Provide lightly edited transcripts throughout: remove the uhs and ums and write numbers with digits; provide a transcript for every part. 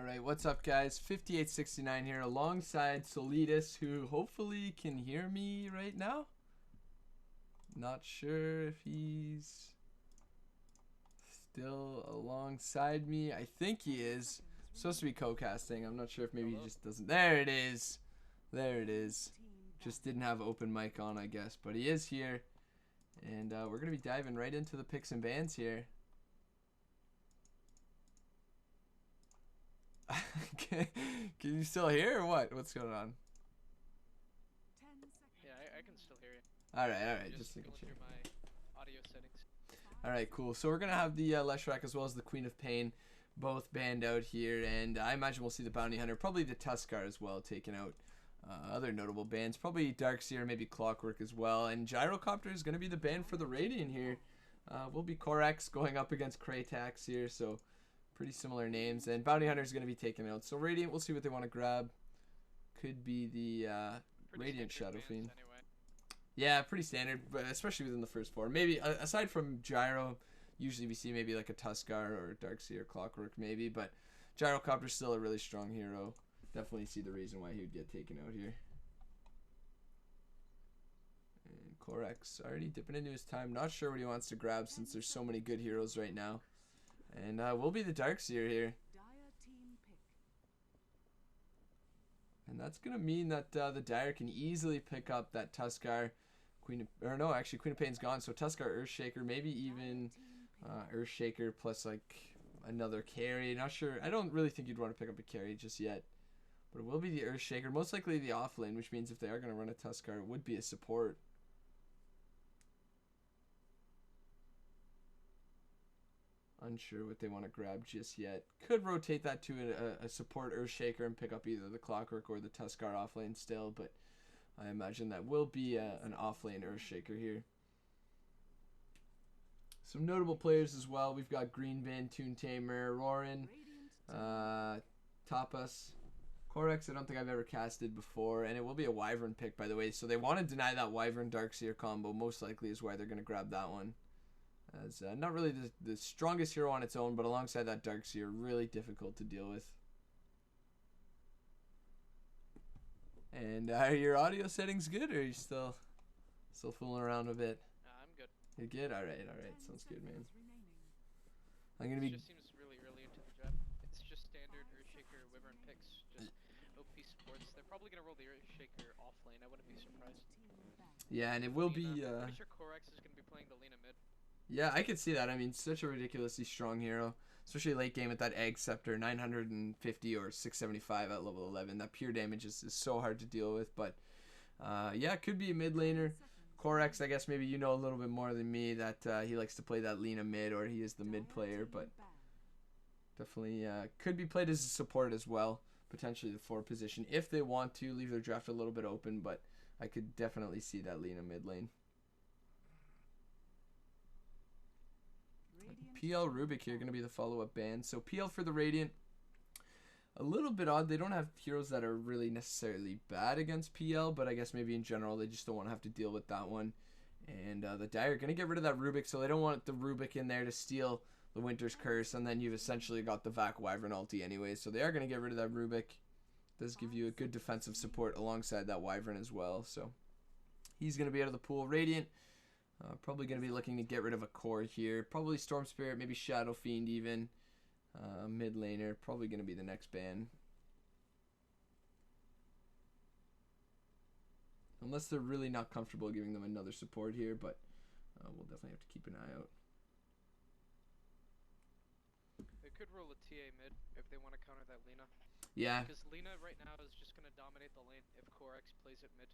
Alright, what's up guys? 5869 here alongside Solidus, who hopefully can hear me right now. Not sure if he's still alongside me. I think he is. I'm supposed to be co-casting. I'm not sure if maybe he just doesn't. There it is. There it is. Just didn't have open mic on, I guess. But he is here. And we're going to be diving right into the picks and bans here. Can you still hear or what? What's going on? Yeah, I can still hear you. Alright, just going through my audio settings. Alright, cool. So we're going to have the Leshrac as well as the Queen of Pain both banned out here. And I imagine we'll see the Bounty Hunter, probably the Tuskar as well, taken out. Other notable bans, probably Darkseer, maybe Clockwork as well. And Gyrocopter is going to be the ban for the Radiant here. Will be Corex going up against Cratix here, so pretty similar names. And Bounty Hunter is going to be taken out. So Radiant, we'll see what they want to grab. Could be the Radiant Shadow Fiend. Anyway. Yeah, pretty standard, but especially within the first four. Maybe aside from Gyro, usually we see maybe like a Tuskar or Darkseer or Clockwork maybe, but Gyrocopter's still a really strong hero. Definitely see the reason why he would get taken out here. And Corex already dipping into his time. Not sure what he wants to grab since there's so many good heroes right now. And we'll be the Darkseer here. And that's going to mean that the Dire can easily pick up that Tuskar. Queen of Pain's gone. So Tuskar, Earthshaker, maybe even Earthshaker plus like another carry. Not sure. I don't really think you'd want to pick up a carry just yet. But it will be the Earthshaker. Most likely the offlane, which means if they are going to run a Tuskar, it would be a support. Unsure what they want to grab just yet. Could rotate that to a support Earthshaker and pick up either the Clockwork or the Tuskar offlane still, but I imagine that will be an offlane Earthshaker here. Some notable players as well. We've got Greenbin, Toontamer, Roran, Tapas, Corex. I don't think I've ever casted before, and it will be a Wyvern pick, by the way. So they want to deny that Wyvern Darkseer combo. Most likely is why they're going to grab that one. As not really the strongest hero on its own, but alongside that Darkseer, really difficult to deal with. And are your audio settings good, or are you still fooling around a bit? I'm good. You're good? Alright. Sounds good, man. I'm going to be... It just seems really early into the draft. It's just standard Earthshaker, Wyvern picks, just OP supports. They're probably going to roll the Earthshaker offlane. I wouldn't be surprised. Yeah, and it will be... I'm pretty sure Corex is going to be playing the Lina mid. Yeah, I could see that. I mean, such a ridiculously strong hero, especially late game with that Egg Scepter, 950 or 675 at level 11. That pure damage is so hard to deal with, but yeah, it could be a mid laner. Corex, I guess maybe you know a little bit more than me that he likes to play that Lina mid, or he is the mid player, but definitely could be played as a support as well, potentially the 4 position, if they want to leave their draft a little bit open, but I could definitely see that Lina mid lane. PL Rubik here going to be the follow-up ban. So PL for the Radiant, a little bit odd. They don't have heroes that are really necessarily bad against PL, but I guess maybe in general they just don't want to have to deal with that one. And the Dire are going to get rid of that Rubik, so they don't want the Rubik in there to steal the Winter's Curse, and then you've essentially got the Vac Wyvern ulti anyway. So they are going to get rid of that Rubik. Does give you a good defensive support alongside that Wyvern as well. So he's going to be out of the pool. Radiant. Probably going to be looking to get rid of a core here. Probably Storm Spirit, maybe Shadow Fiend even. Mid laner, probably going to be the next ban. Unless they're really not comfortable giving them another support here, but we'll definitely have to keep an eye out. They could roll a TA mid if they want to counter that Lina. Yeah. Because Lina right now is just going to dominate the lane if Corex plays it mid.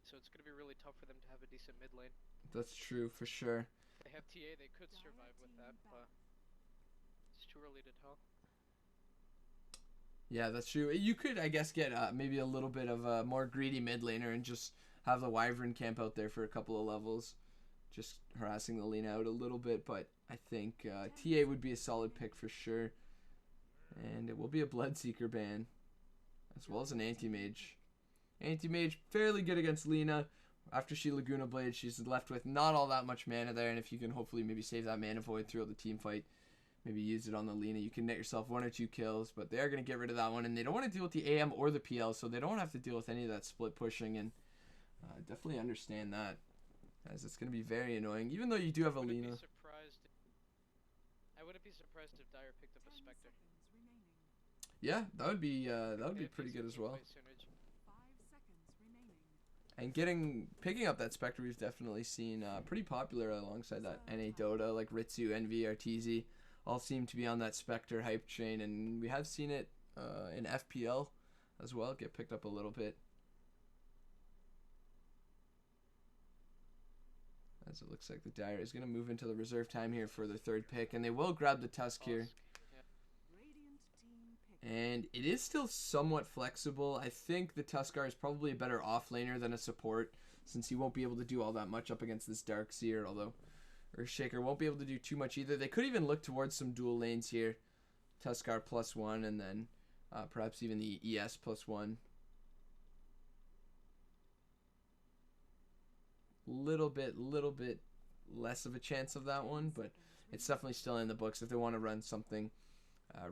So it's going to be really tough for them to have a decent mid lane. That's true, for sure. If they have TA, they could survive with that, but it's too early to tell. Yeah, that's true. You could, I guess, get maybe a little bit of a more greedy mid laner and just have the Wyvern camp out there for a couple of levels. Just harassing the lane out a little bit, but I think TA would be a solid pick for sure. And it will be a Bloodseeker ban, as well as an Anti-Mage. Anti-Mage, fairly good against Lina. After she Laguna Blade, she's left with not all that much mana there, and if you can hopefully maybe save that mana void throughout the team fight, maybe use it on the Lena. You can net yourself 1 or 2 kills, but they are going to get rid of that one, and they don't want to deal with the AM or the PL, so they don't have to deal with any of that split pushing, and definitely understand that, as it's going to be very annoying, even though you do have a Lena. I wouldn't be surprised if Dire picked up a Spectre. Yeah, that would be pretty good as well. And picking up that Spectre, we've definitely seen pretty popular alongside that NA Dota, like Ritsu, Envy, RTZ, all seem to be on that Spectre hype train, and we have seen it in FPL as well get picked up a little bit. As it looks like the Dire is going to move into the reserve time here for their 3rd pick, and they will grab the Tusk here. And it is still somewhat flexible. I think the Tuskar is probably a better offlaner than a support, since he won't be able to do all that much up against this Darkseer, although Earthshaker won't be able to do too much either. They could even look towards some dual lanes here. Tuskar +1, and then perhaps even the ES +1. Little bit less of a chance of that one, but it's definitely still in the books if they want to run something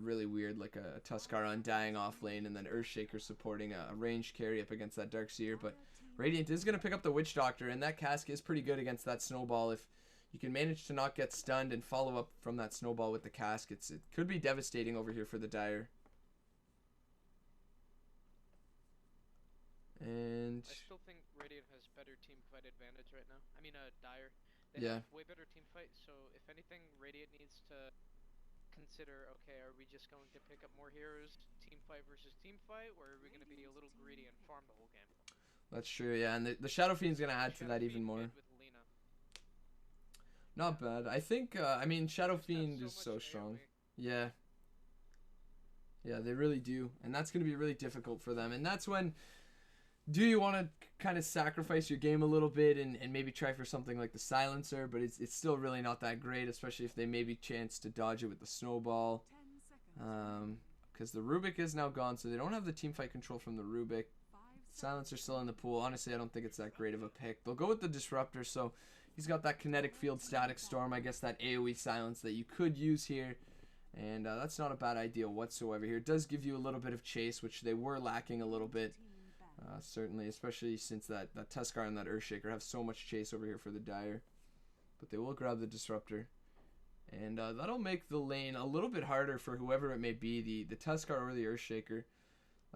really weird, like a Tuskar Undying off lane, and then Earthshaker supporting a ranged carry up against that Darkseer. But Radiant is going to pick up the Witch Doctor, and that cask is pretty good against that Snowball. If you can manage to not get stunned and follow up from that Snowball with the cask, it could be devastating over here for the Dire. And I still think Radiant has better team fight advantage right now. I mean, Dire. They yeah. have way better team fight, so if anything, Radiant needs to consider, okay, are we just going to pick up more heroes, team fight versus team fight, or are we going to be a little greedy and farm the whole game? That's true, yeah, and the Shadow Fiend's going to add to that even more. Not bad. I think, I mean, Shadow Fiend is so strong. Yeah. Yeah, they really do, and that's going to be really difficult for them, and that's when, do you want to kind of sacrifice your game a little bit and maybe try for something like the Silencer, but it's still really not that great, especially if they maybe chance to dodge it with the Snowball. Because the Rubik is now gone, so they don't have the team fight control from the Rubik. Silencer still in the pool. Honestly, I don't think it's that great of a pick. They'll go with the Disruptor, so he's got that Kinetic Field, Static Storm, I guess that AoE silence that you could use here. And that's not a bad idea whatsoever here. It does give you a little bit of chase, which they were lacking a little bit. Certainly, especially since that Tuskar and that Earthshaker have so much chase over here for the Dire. But they will grab the Disruptor. And that'll make the lane a little bit harder for whoever it may be, the Tuskar or the Earthshaker.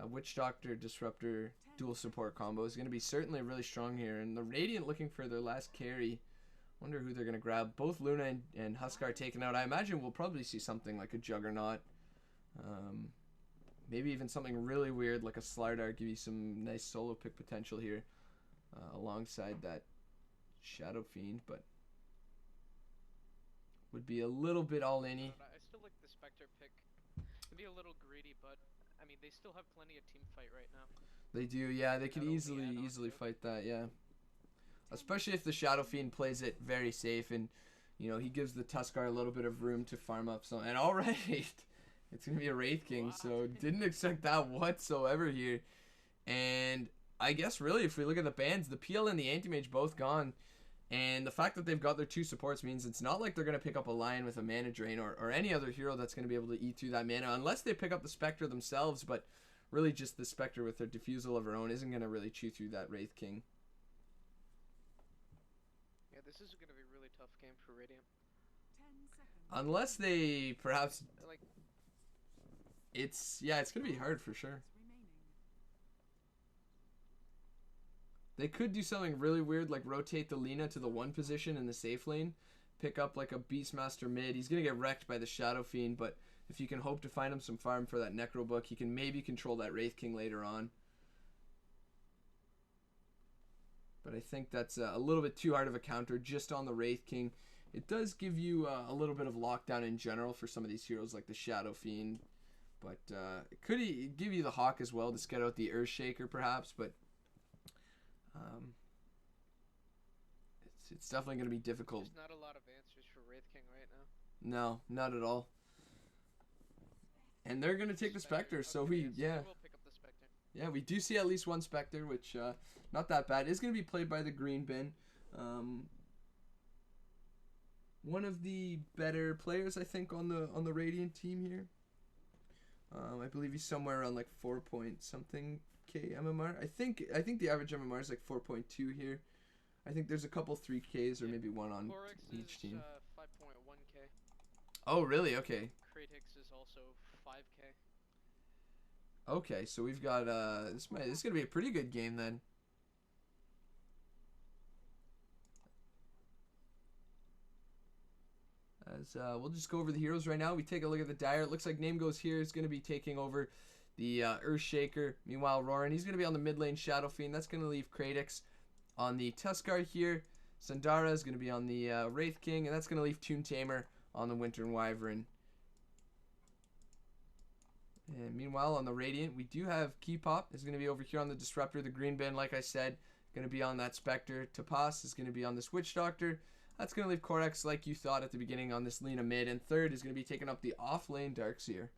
Witch Doctor, Disruptor, dual support combo is going to be certainly really strong here. And the Radiant looking for their last carry. Wonder who they're going to grab. Both Luna and Huskar taken out. I imagine we'll probably see something like a Juggernaut. Maybe even something really weird like a Slardar, give you some nice solo pick potential here alongside that Shadow Fiend, but would be a little bit all-in-y. I still like the Spectre pick. It'd be a little greedy, but I mean they still have plenty of team fight right now. They do, yeah. They could easily fight that, yeah. Especially if the Shadow Fiend plays it very safe and you know he gives the Tuskar a little bit of room to farm up. So and all right. It's going to be a Wraith King, so didn't expect that whatsoever here. And I guess really if we look at the bans, the PL and the Anti-Mage both gone. And the fact that they've got their 2 supports means it's not like they're going to pick up a Lion with a Mana Drain or any other hero that's going to be able to eat through that mana. Unless they pick up the Spectre themselves, but really just the Spectre with their Diffusal of her own isn't going to really chew through that Wraith King. Yeah, this is going to be a really tough game for Radiant. Unless they perhaps... It's going to be hard for sure. They could do something really weird, like rotate the Lina to the 1 position in the safe lane, pick up like a Beastmaster mid. He's going to get wrecked by the Shadow Fiend, but if you can hope to find him some farm for that Necro Book, he can maybe control that Wraith King later on. But I think that's a little bit too hard of a counter just on the Wraith King. It does give you a little bit of lockdown in general for some of these heroes like the Shadow Fiend. But it could give you the Hawk as well to scout out the Earthshaker perhaps, but it's definitely going to be difficult. There's not a lot of answers for Wraith King right now. No, not at all. And they're going to take the Spectre, so we will pick up the Spectre. Yeah, we do see at least 1 Spectre, which not that bad. It's going to be played by the Green Bin. one of the better players, I think, on the Radiant team here. I believe he's somewhere around like 4 point something K MMR. I think the average MMR is like 4.2 here. I think there's a couple 3Ks or maybe one on Corex each team. 5.1k. Oh, really? Okay. Cratix is also 5k. Okay, so we've got this is gonna be a pretty good game then. As we'll just go over the heroes right now. We take a look at the Dire. It looks like Name Goes here is going to be taking over the Earthshaker. Meanwhile, Roran, he's going to be on the mid lane Shadow Fiend. That's going to leave Cratix on the Tuskar here. Sandara is going to be on the Wraith King, and that's going to leave Toontamer on the Winter and Wyvern. And meanwhile, on the Radiant, we do have Keypop is going to be over here on the Disruptor. The Green Bin, like I said, going to be on that Spectre. Tapas is going to be on this Witch Doctor. That's going to leave Corex, like you thought at the beginning, on this Lina mid. And third is going to be taking up the off-lane Darkseer.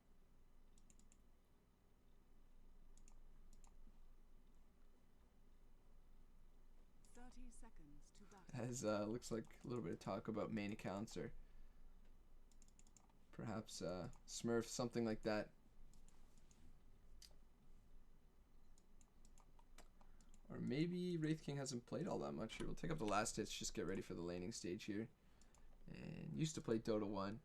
As looks like a little bit of talk about main accounts or perhaps Smurf, something like that. Or maybe Wraith King hasn't played all that much here. We'll take up the last hits, just get ready for the laning stage here. And used to play Dota 1.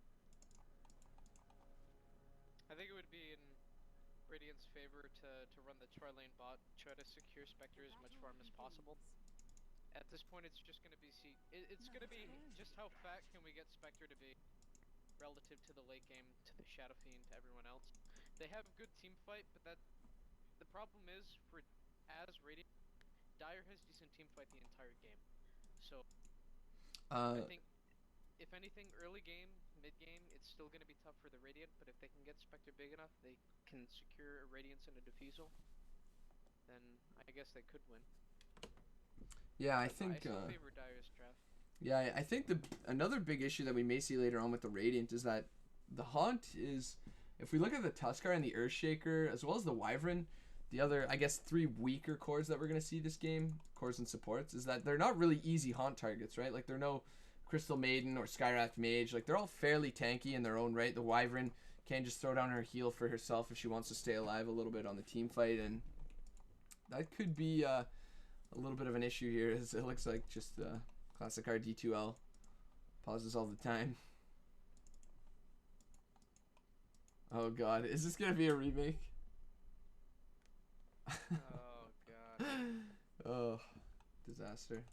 I think it would be in Radiant's favor to run the tri lane bot, try to secure Spectre as much farm as possible. At this point, it's just going to be it's going to be just how fat can we get Spectre to be relative to the late game, to the Shadow Fiend, to everyone else. They have good team fight, but the problem is for as Radiant, Dire has decent team fight the entire game. So I think if anything, early game, mid game, it's still going to be tough for the Radiant, but if they can get Spectre big enough, they can secure a Radiance and a Defusal, then I guess they could win. Yeah, I But think. I still favor Dire's draft. Yeah, I think another big issue that we may see later on with the Radiant is that the Haunt is, if we look at the Tuskar and the Earthshaker as well as the Wyvern, the other, I guess, 3 weaker cores that we're going to see this game, cores and supports, is that they're not really easy Haunt targets, right? Like, they're no Crystal Maiden or Skyraft Mage. Like, they're all fairly tanky in their own right. The Wyvern can just throw down her heal for herself if she wants to stay alive a little bit on the team fight, and that could be a little bit of an issue here, as it looks like just classic RD2L pauses all the time. Oh god, is this going to be a remake? Oh god. Oh, disaster.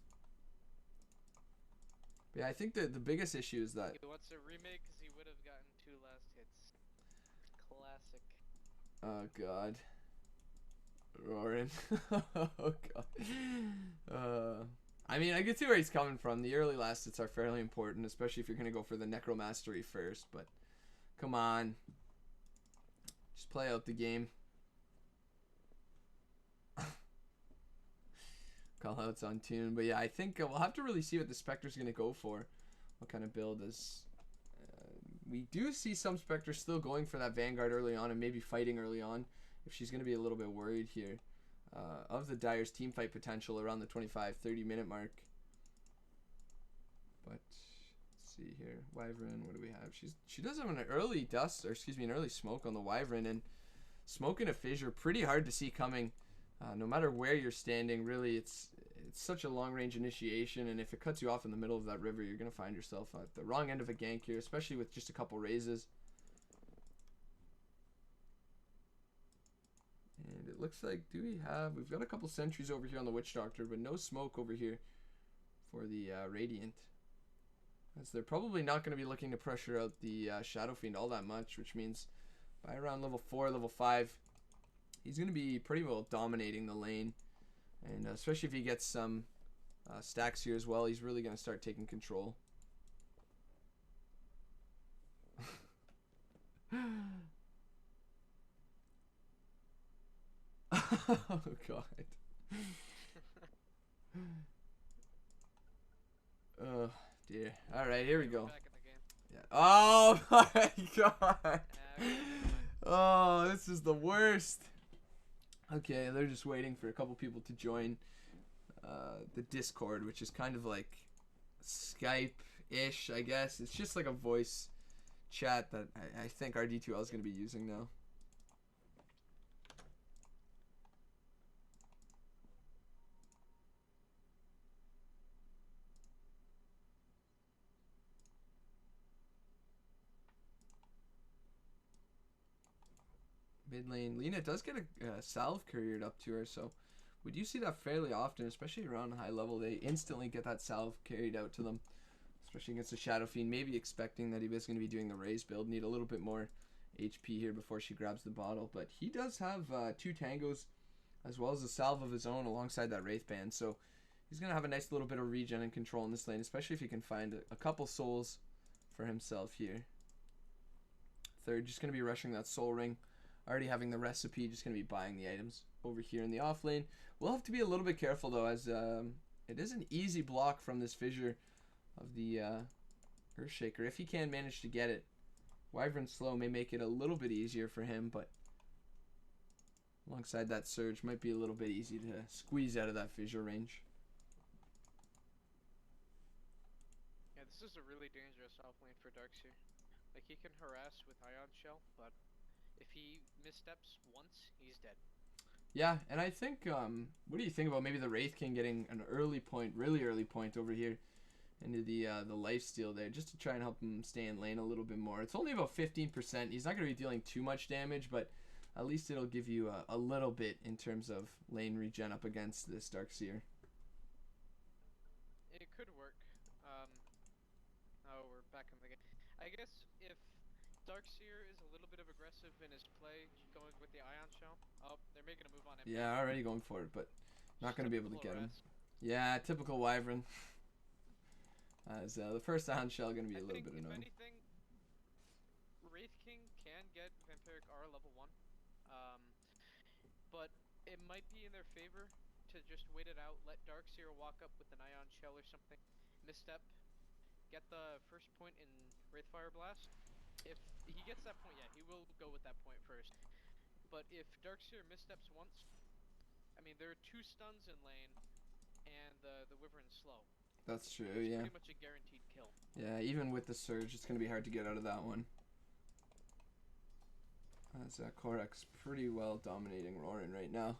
But yeah, I think that the biggest issue is that He wants a remake because he would have gotten 2 last hits. Classic. oh god. Roran. Oh god. I mean, I can see where he's coming from. The early last hits are fairly important, especially if you're going to go for the Necromastery first, but come on. Just play out the game. Call outs on tune. But yeah, I think we'll have to really see what the Spectre's going to go for. What kind of build is... we do see some Spectre still going for that Vanguard early on and maybe fighting early on if she's going to be a little bit worried here. Of the Dire's team fight potential around the 25-30 minute mark. But let's see here. Wyvern, what do we have? She does have an early dust, or excuse me, an early smoke on the Wyvern, and smoke and a fissure pretty hard to see coming. No matter where you're standing, really, it's such a long range initiation, and if it cuts you off in the middle of that river, you're gonna find yourself at the wrong end of a gank here, especially with just a couple raises. And it looks like, we've got a couple sentries over here on the Witch Doctor, but no smoke over here for the Radiant. As they're probably not going to be looking to pressure out the Shadow Fiend all that much, which means by around level 4, level 5, he's going to be pretty well dominating the lane. And especially if he gets some stacks here as well, he's really going to start taking control. Oh god. Oh dear. Alright, here we go. Yeah. Oh my god. Oh, this is the worst. Okay, they're just waiting for a couple people to join the Discord, which is kind of like Skype ish, I guess. It's just like a voice chat that I think RD2L is going to be using now. Mid lane, Lena does get a salve couriered up to her, so we do see that fairly often, especially around high level. They instantly get that salve carried out to them, especially against a Shadow Fiend, maybe expecting that he was going to be doing the Raze build. Need a little bit more HP here before she grabs the bottle, but he does have 2 tangos as well as a salve of his own alongside that Wraith Band, so he's going to have a nice little bit of regen and control in this lane, especially if he can find a couple souls for himself here. Third, just going to be rushing that soul ring. Already having the recipe, just going to be buying the items over here in the off lane. We'll have to be a little bit careful though, as it is an easy block from this fissure of the Earthshaker. If he can manage to get it, Wyvern Slow may make it a little bit easier for him, but alongside that Surge might be a little bit easy to squeeze out of that fissure range. Yeah, this is a really dangerous off lane for Darkseer. Like, he can harass with Ion Shell, but if he missteps once, he's dead. Yeah, and I think, what do you think about maybe the Wraith King getting an early point, really early point over here into the lifesteal there, just to try and help him stay in lane a little bit more. It's only about 15%. He's not going to be dealing too much damage, but at least it'll give you a little bit in terms of lane regen up against this Darkseer. It could work. Oh, we're back in the game. I guess if Darkseer is a little bit of aggressive in his play, going with the Ion Shell. Oh, they're making a move on him. Yeah, already going for it, but not going to be able to get him. Yeah, typical Wyvern. As the first Ion Shell going to be a little bit annoying. If anything, Wraith King can get Vampiric R level 1, but it might be in their favor to just wait it out, let Darkseer walk up with an Ion Shell or something, misstep, get the first point in Wraithfire Blast. If he gets that point, yeah, he will go with that point first. But if Darkseer missteps once, I mean, there are 2 stuns in lane, and the Wyvern's slow. That's true, it's yeah. Pretty much a guaranteed kill. Yeah, even with the Surge, it's going to be hard to get out of that one. As Corex pretty well dominating Roran right now.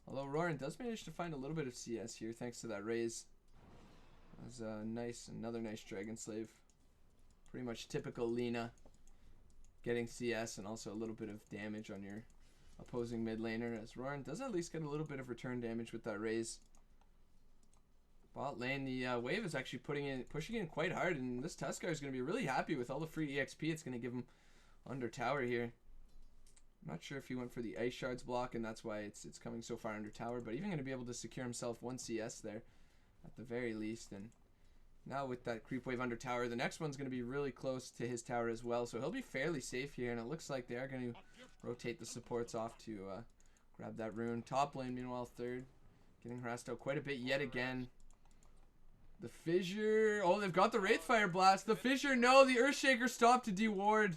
Although Roran does manage to find a little bit of CS here, thanks to that Raze. As another nice Dragon Slave. Pretty much typical Lina, getting CS and also a little bit of damage on your opposing mid laner, as Roran does at least get a little bit of return damage with that Raze. Bot lane, the wave is actually pushing in quite hard, and this Tuskar is going to be really happy with all the free EXP it's going to give him under tower here. I'm not sure if he went for the Ice Shards block, and that's why it's coming so far under tower, but even going to be able to secure himself 1 CS there at the very least. And now with that creep wave under tower, the next one's going to be really close to his tower as well, so he'll be fairly safe here, and it looks like they are going to rotate the supports off to grab that rune. Top lane, meanwhile, third, getting harassed out quite a bit yet again. The fissure, oh, they've got the Wraithfire Blast. The fissure, no, the Earthshaker stopped to deward.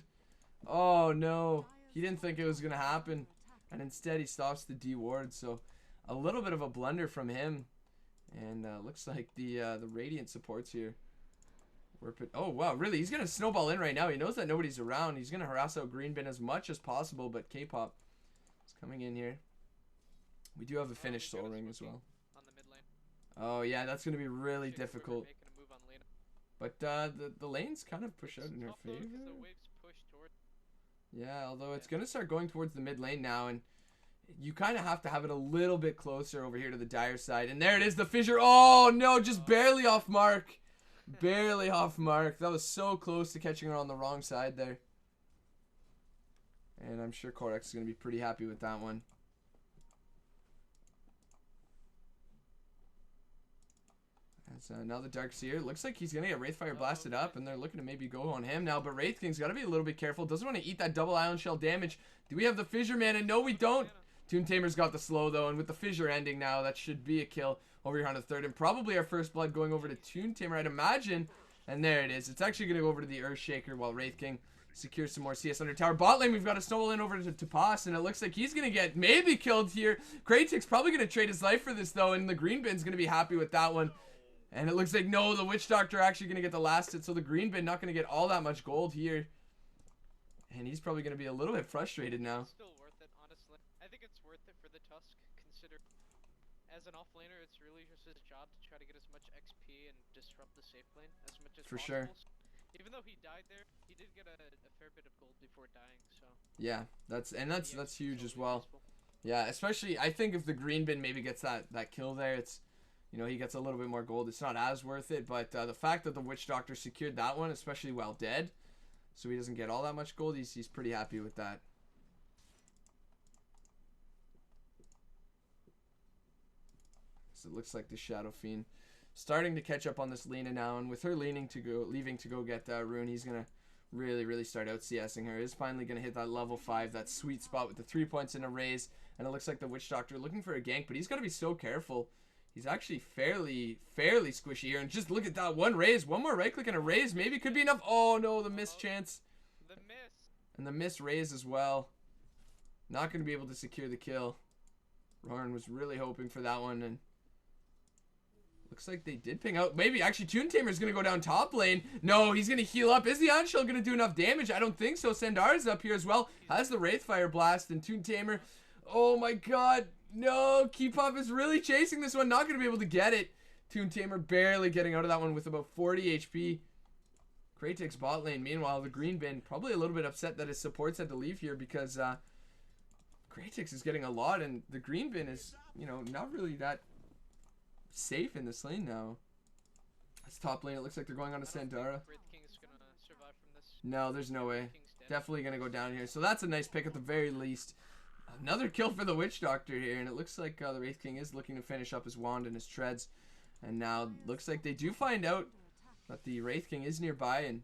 Oh no, he didn't think it was going to happen, and instead he stops the deward, so a little bit of a blunder from him. And looks like the Radiant supports here. Oh wow, really? He's gonna snowball in right now. He knows that nobody's around. He's gonna harass out Greenbin as much as possible, but K-pop is coming in here. We do have a finished Soul Ring as well. On the mid lane. Oh yeah, that's gonna be really difficult. But the lanes kind of push out in her favor. The waves push toward. Yeah, although it's gonna start going towards the mid lane now, and you kind of have to have it a little bit closer over here to the Dire side. And there it is, the fissure. Oh, no, just barely off mark. Barely off mark. That was so close to catching her on the wrong side there. And I'm sure Corex is going to be pretty happy with that one. As, now the Darkseer, looks like he's going to get Wraithfire blasted up, and they're looking to maybe go on him now. But Wraith King's got to be a little bit careful. Doesn't want to eat that double Ion Shell damage. Do we have the Fissure Mana? No, we don't. Toontamer's got the slow, though, and with the Fissure ending now, that should be a kill over here on the third. And probably our first blood going over to Toontamer, I'd imagine. And there it is. It's actually going to go over to the Earthshaker while Wraith King secures some more CS under tower. Bot lane, we've got a snowball in over to Tapas, and it looks like he's going to get maybe killed here. Cratix probably going to trade his life for this, though, and the Green Bin's going to be happy with that one. And it looks like, no, the Witch Doctor actually going to get the last hit. So the green bin not going to get all that much gold here. And he's probably going to be a little bit frustrated now. It's still worth it, honestly. I think it's worth it for the Tusk, consider as an offlaner, it's really just his job to try to get as much XP and disrupt the safe lane as much as For possible. sure. Even though he died there, he did get a fair bit of gold before dying, so. Yeah, that's huge as well. Yeah, especially I think if the green bin maybe gets that kill there, it's, you know, he gets a little bit more gold. It's not as worth it, but the fact that the Witch Doctor secured that one, especially while dead, so he doesn't get all that much gold, he's pretty happy with that. So it looks like the Shadow Fiend starting to catch up on this Lena now, and with her leaving to go get Rune, he's gonna really start out CSing her. Is finally gonna hit that level 5, that sweet spot with the 3 points in a raise, and it looks like the Witch Doctor looking for a gank, but he's got to be so careful. He's actually fairly squishy here, and just look at that one raise, one more right click and a raise, maybe could be enough. Oh no, the miss chance. The miss. And the miss raise as well. Not gonna be able to secure the kill. Roran was really hoping for that one, and looks like they did ping out. Maybe actually Toontamer's gonna go down top lane. No, he's gonna heal up. Is the IHL gonna do enough damage? I don't think so. Sandar's up here as well. Has the Wraithfire Blast, and Toontamer. Oh my god. No, Keepop is really chasing this one. Not gonna be able to get it. Toontamer barely getting out of that one with about 40 HP. Cratix bot lane. Meanwhile, the green bin probably a little bit upset that his supports had to leave here because Cratix is getting a lot, and the green bin is, you know, not really that safe in this lane now. It's top lane. It looks like they're going on to Sandara. No, there's no way. Definitely going to go down here. So that's a nice pick at the very least. Another kill for the Witch Doctor here, and it looks like the Wraith King is looking to finish up his wand and his treads. And now looks like they do find out that the Wraith King is nearby, and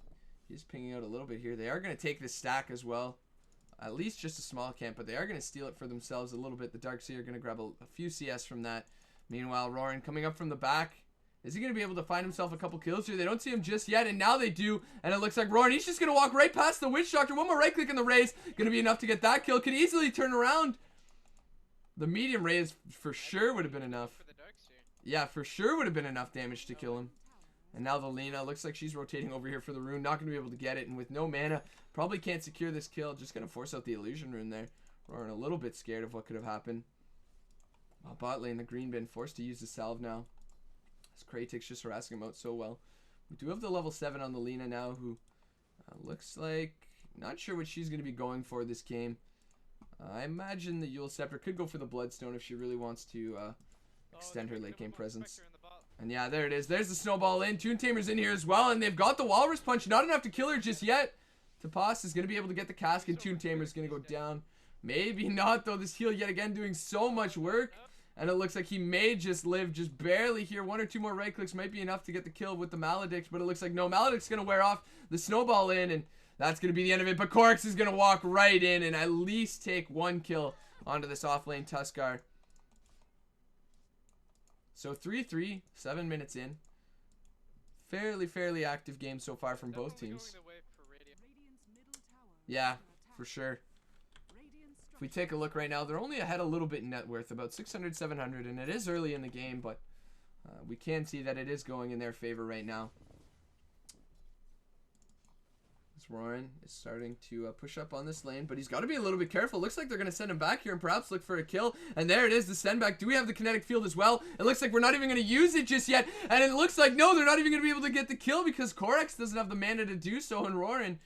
he's pinging out a little bit here. They are going to take this stack as well. At least just a small camp, but they are going to steal it for themselves a little bit. The Darkseer are going to grab a few CS from that. Meanwhile, Roran coming up from the back. Is he going to be able to find himself a couple kills here? They don't see him just yet, and now they do. And it looks like Roran, he's just going to walk right past the Witch Doctor. One more right click in the raise. Going to be enough to get that kill. Could easily turn around. The medium raise for sure would have been enough. Yeah, for sure would have been enough damage to kill him. And now the Lena looks like she's rotating over here for the rune. Not going to be able to get it, and with no mana, probably can't secure this kill. Just going to force out the illusion rune there. Roran a little bit scared of what could have happened. Bot lane, the green bin forced to use the salve now. As Cratix just harassing him out so well. We do have the level 7 on the Lena now, who looks like not sure what she's going to be going for this game. I imagine the Yule Scepter could go for the Bloodstone if she really wants to extend her late game presence. And yeah, there it is. There's the snowball in. Toontamer's in here as well, and they've got the Walrus Punch. Not enough to kill her just yet. Tapas is going to be able to get the cask, and Toontamer's going to go down. Maybe not, though. This heal yet again doing so much work. And it looks like he may just live just barely here. 1 or 2 more right clicks might be enough to get the kill with the Maledict. But it looks like no, Maledict's going to wear off the snowball in. And that's going to be the end of it. But Corex is going to walk right in and at least take 1 kill onto this offlane Tuskar. So 3-3, 7 minutes in. Fairly active game so far from both teams. Yeah, for sure. If we take a look right now, they're only ahead a little bit in net worth, about 600, 700, and it is early in the game, but we can see that it is going in their favor right now. As Roran is starting to push up on this lane, but he's got to be a little bit careful. Looks like they're going to send him back here and perhaps look for a kill, and there it is, the send back. Do we have the kinetic field as well? It looks like we're not even going to use it just yet, and it looks like, no, they're not even going to be able to get the kill because Corex doesn't have the mana to do so, and Roran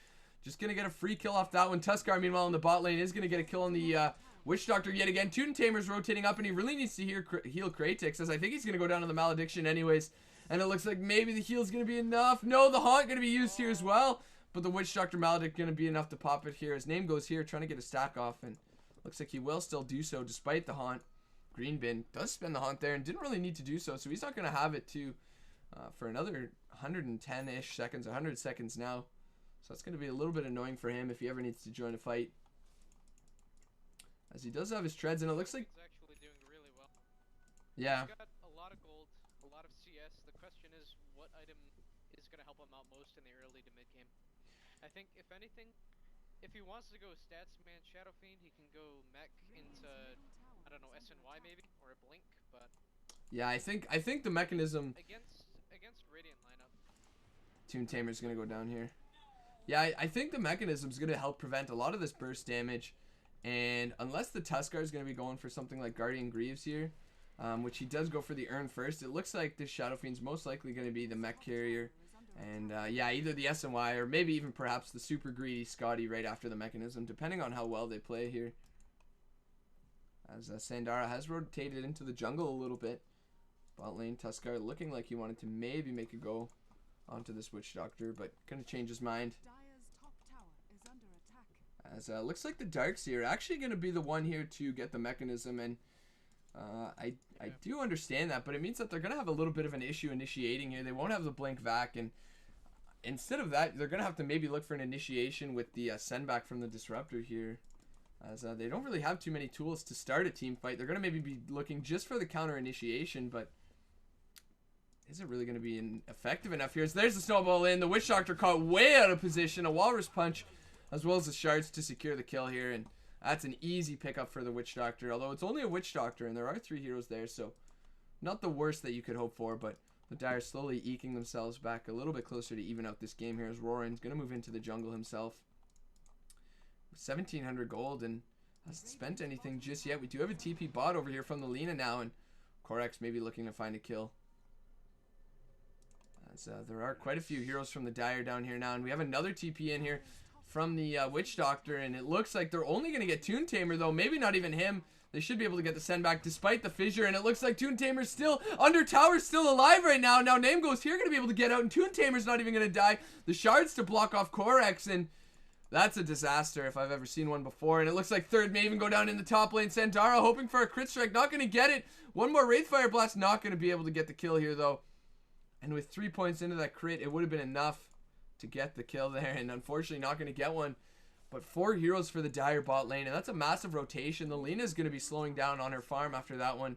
just going to get a free kill off that one. Tuskar, meanwhile, in the bot lane is going to get a kill on the Witch Doctor yet again. Toontamer's rotating up, and he really needs to heal Cratix, as I think he's going to go down to the Malediction anyways. And it looks like maybe the heal's going to be enough. No, the Haunt going to be used here as well. But the Witch Doctor Maledict going to be enough to pop it here. His name goes here, trying to get a stack off, and looks like he will still do so despite the Haunt. Green bin does spend the Haunt there and didn't really need to do so, so he's not going to have it too for another 110-ish seconds, 100 seconds now. So that's going to be a little bit annoying for him if he ever needs to join a fight. As he does have his treads, and it looks like he's actually doing really well. Yeah. He's got a lot of gold, a lot of CS. The question is, what item is going to help him out most in the early to mid game? I think, if anything, if he wants to go stats man Shadow Fiend, he can go mech into, I don't know, SNY maybe, or a Blink, but yeah, I think the mechanism against Toontamer's going to go down here. Yeah, I think the mechanism's going to help prevent a lot of this burst damage. And unless the Tuskar is going to be going for something like Guardian Greaves here, which he does go for the urn first, it looks like this Shadow Fiend's most likely going to be the mech carrier. And yeah, either the SNY or maybe even perhaps the super greedy Scotty right after the mechanism, depending on how well they play here. As Sandara has rotated into the jungle a little bit. Bot lane, Tuskar looking like he wanted to maybe make a go onto this Witch Doctor, but gonna change his mind. As looks like the Darkseer are actually gonna be the one here to get the mechanism, and I do understand that, but it means that they're gonna have a little bit of an issue initiating here. They won't have the blink vac, and instead of that, they're gonna have to maybe look for an initiation with the send back from the Disruptor here. As they don't really have too many tools to start a team fight. They're going to maybe be looking just for the counter initiation, but is it really going to be effective enough here? So there's the snowball in. The Witch Doctor caught way out of position. A Walrus Punch as well as the shards to secure the kill here, and that's an easy pickup for the Witch Doctor, although it's only a Witch Doctor and there are 3 heroes there, so not the worst that you could hope for, but the Dire slowly eking themselves back a little bit closer to even out this game here as Roran's going to move into the jungle himself. 1,700 gold and hasn't spent anything just yet. We do have a TP bot over here from the Lina now, and Corex maybe looking to find a kill. As there are quite a few heroes from the Dire down here now, and we have another TP in here from the Witch Doctor, and it looks like they're only going to get Toontamer, though maybe not even him. They should be able to get the send back despite the fissure, and it looks like Toontamer's still under tower, still alive right now. Now Name Goes here going to be able to get out, and Toontamer's not even going to die. The shards to block off Corex, and that's a disaster if I've ever seen one before. And it looks like third may even go down in the top lane. Sandara hoping for a crit strike. Not going to get it. One more Wraithfire Blast. Not going to be able to get the kill here, though. And with 3 points into that crit, it would have been enough to get the kill there. And unfortunately, not going to get one. But 4 heroes for the Dire bot lane. And that's a massive rotation. The Lina is going to be slowing down on her farm after that one.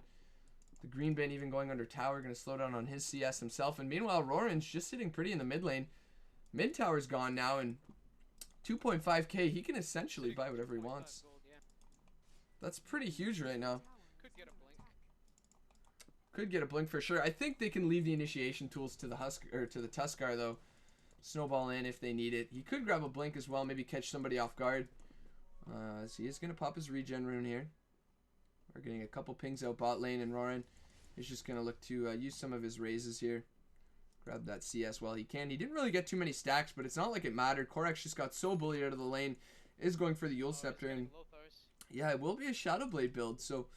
The Green Bin even going under tower. Going to slow down on his CS himself. And meanwhile, Roran's just sitting pretty in the mid lane. Mid tower's gone now. And 2.5k, he can essentially buy whatever he wants. That's pretty huge right now. Could get a blink for sure. I think they can leave the initiation tools to the Tuskar though. Snowball in if they need it. He could grab a blink as well, maybe catch somebody off guard. So he is gonna pop his regen rune here. We're getting a couple pings out bot lane, and Roran is just gonna look to use some of his raises here. Grab that CS while he can. He didn't really get too many stacks, but it's not like it mattered. Corex just got so bullied out of the lane. Is going for the Yule Scepter, and yeah, it will be a Shadow Blade build, so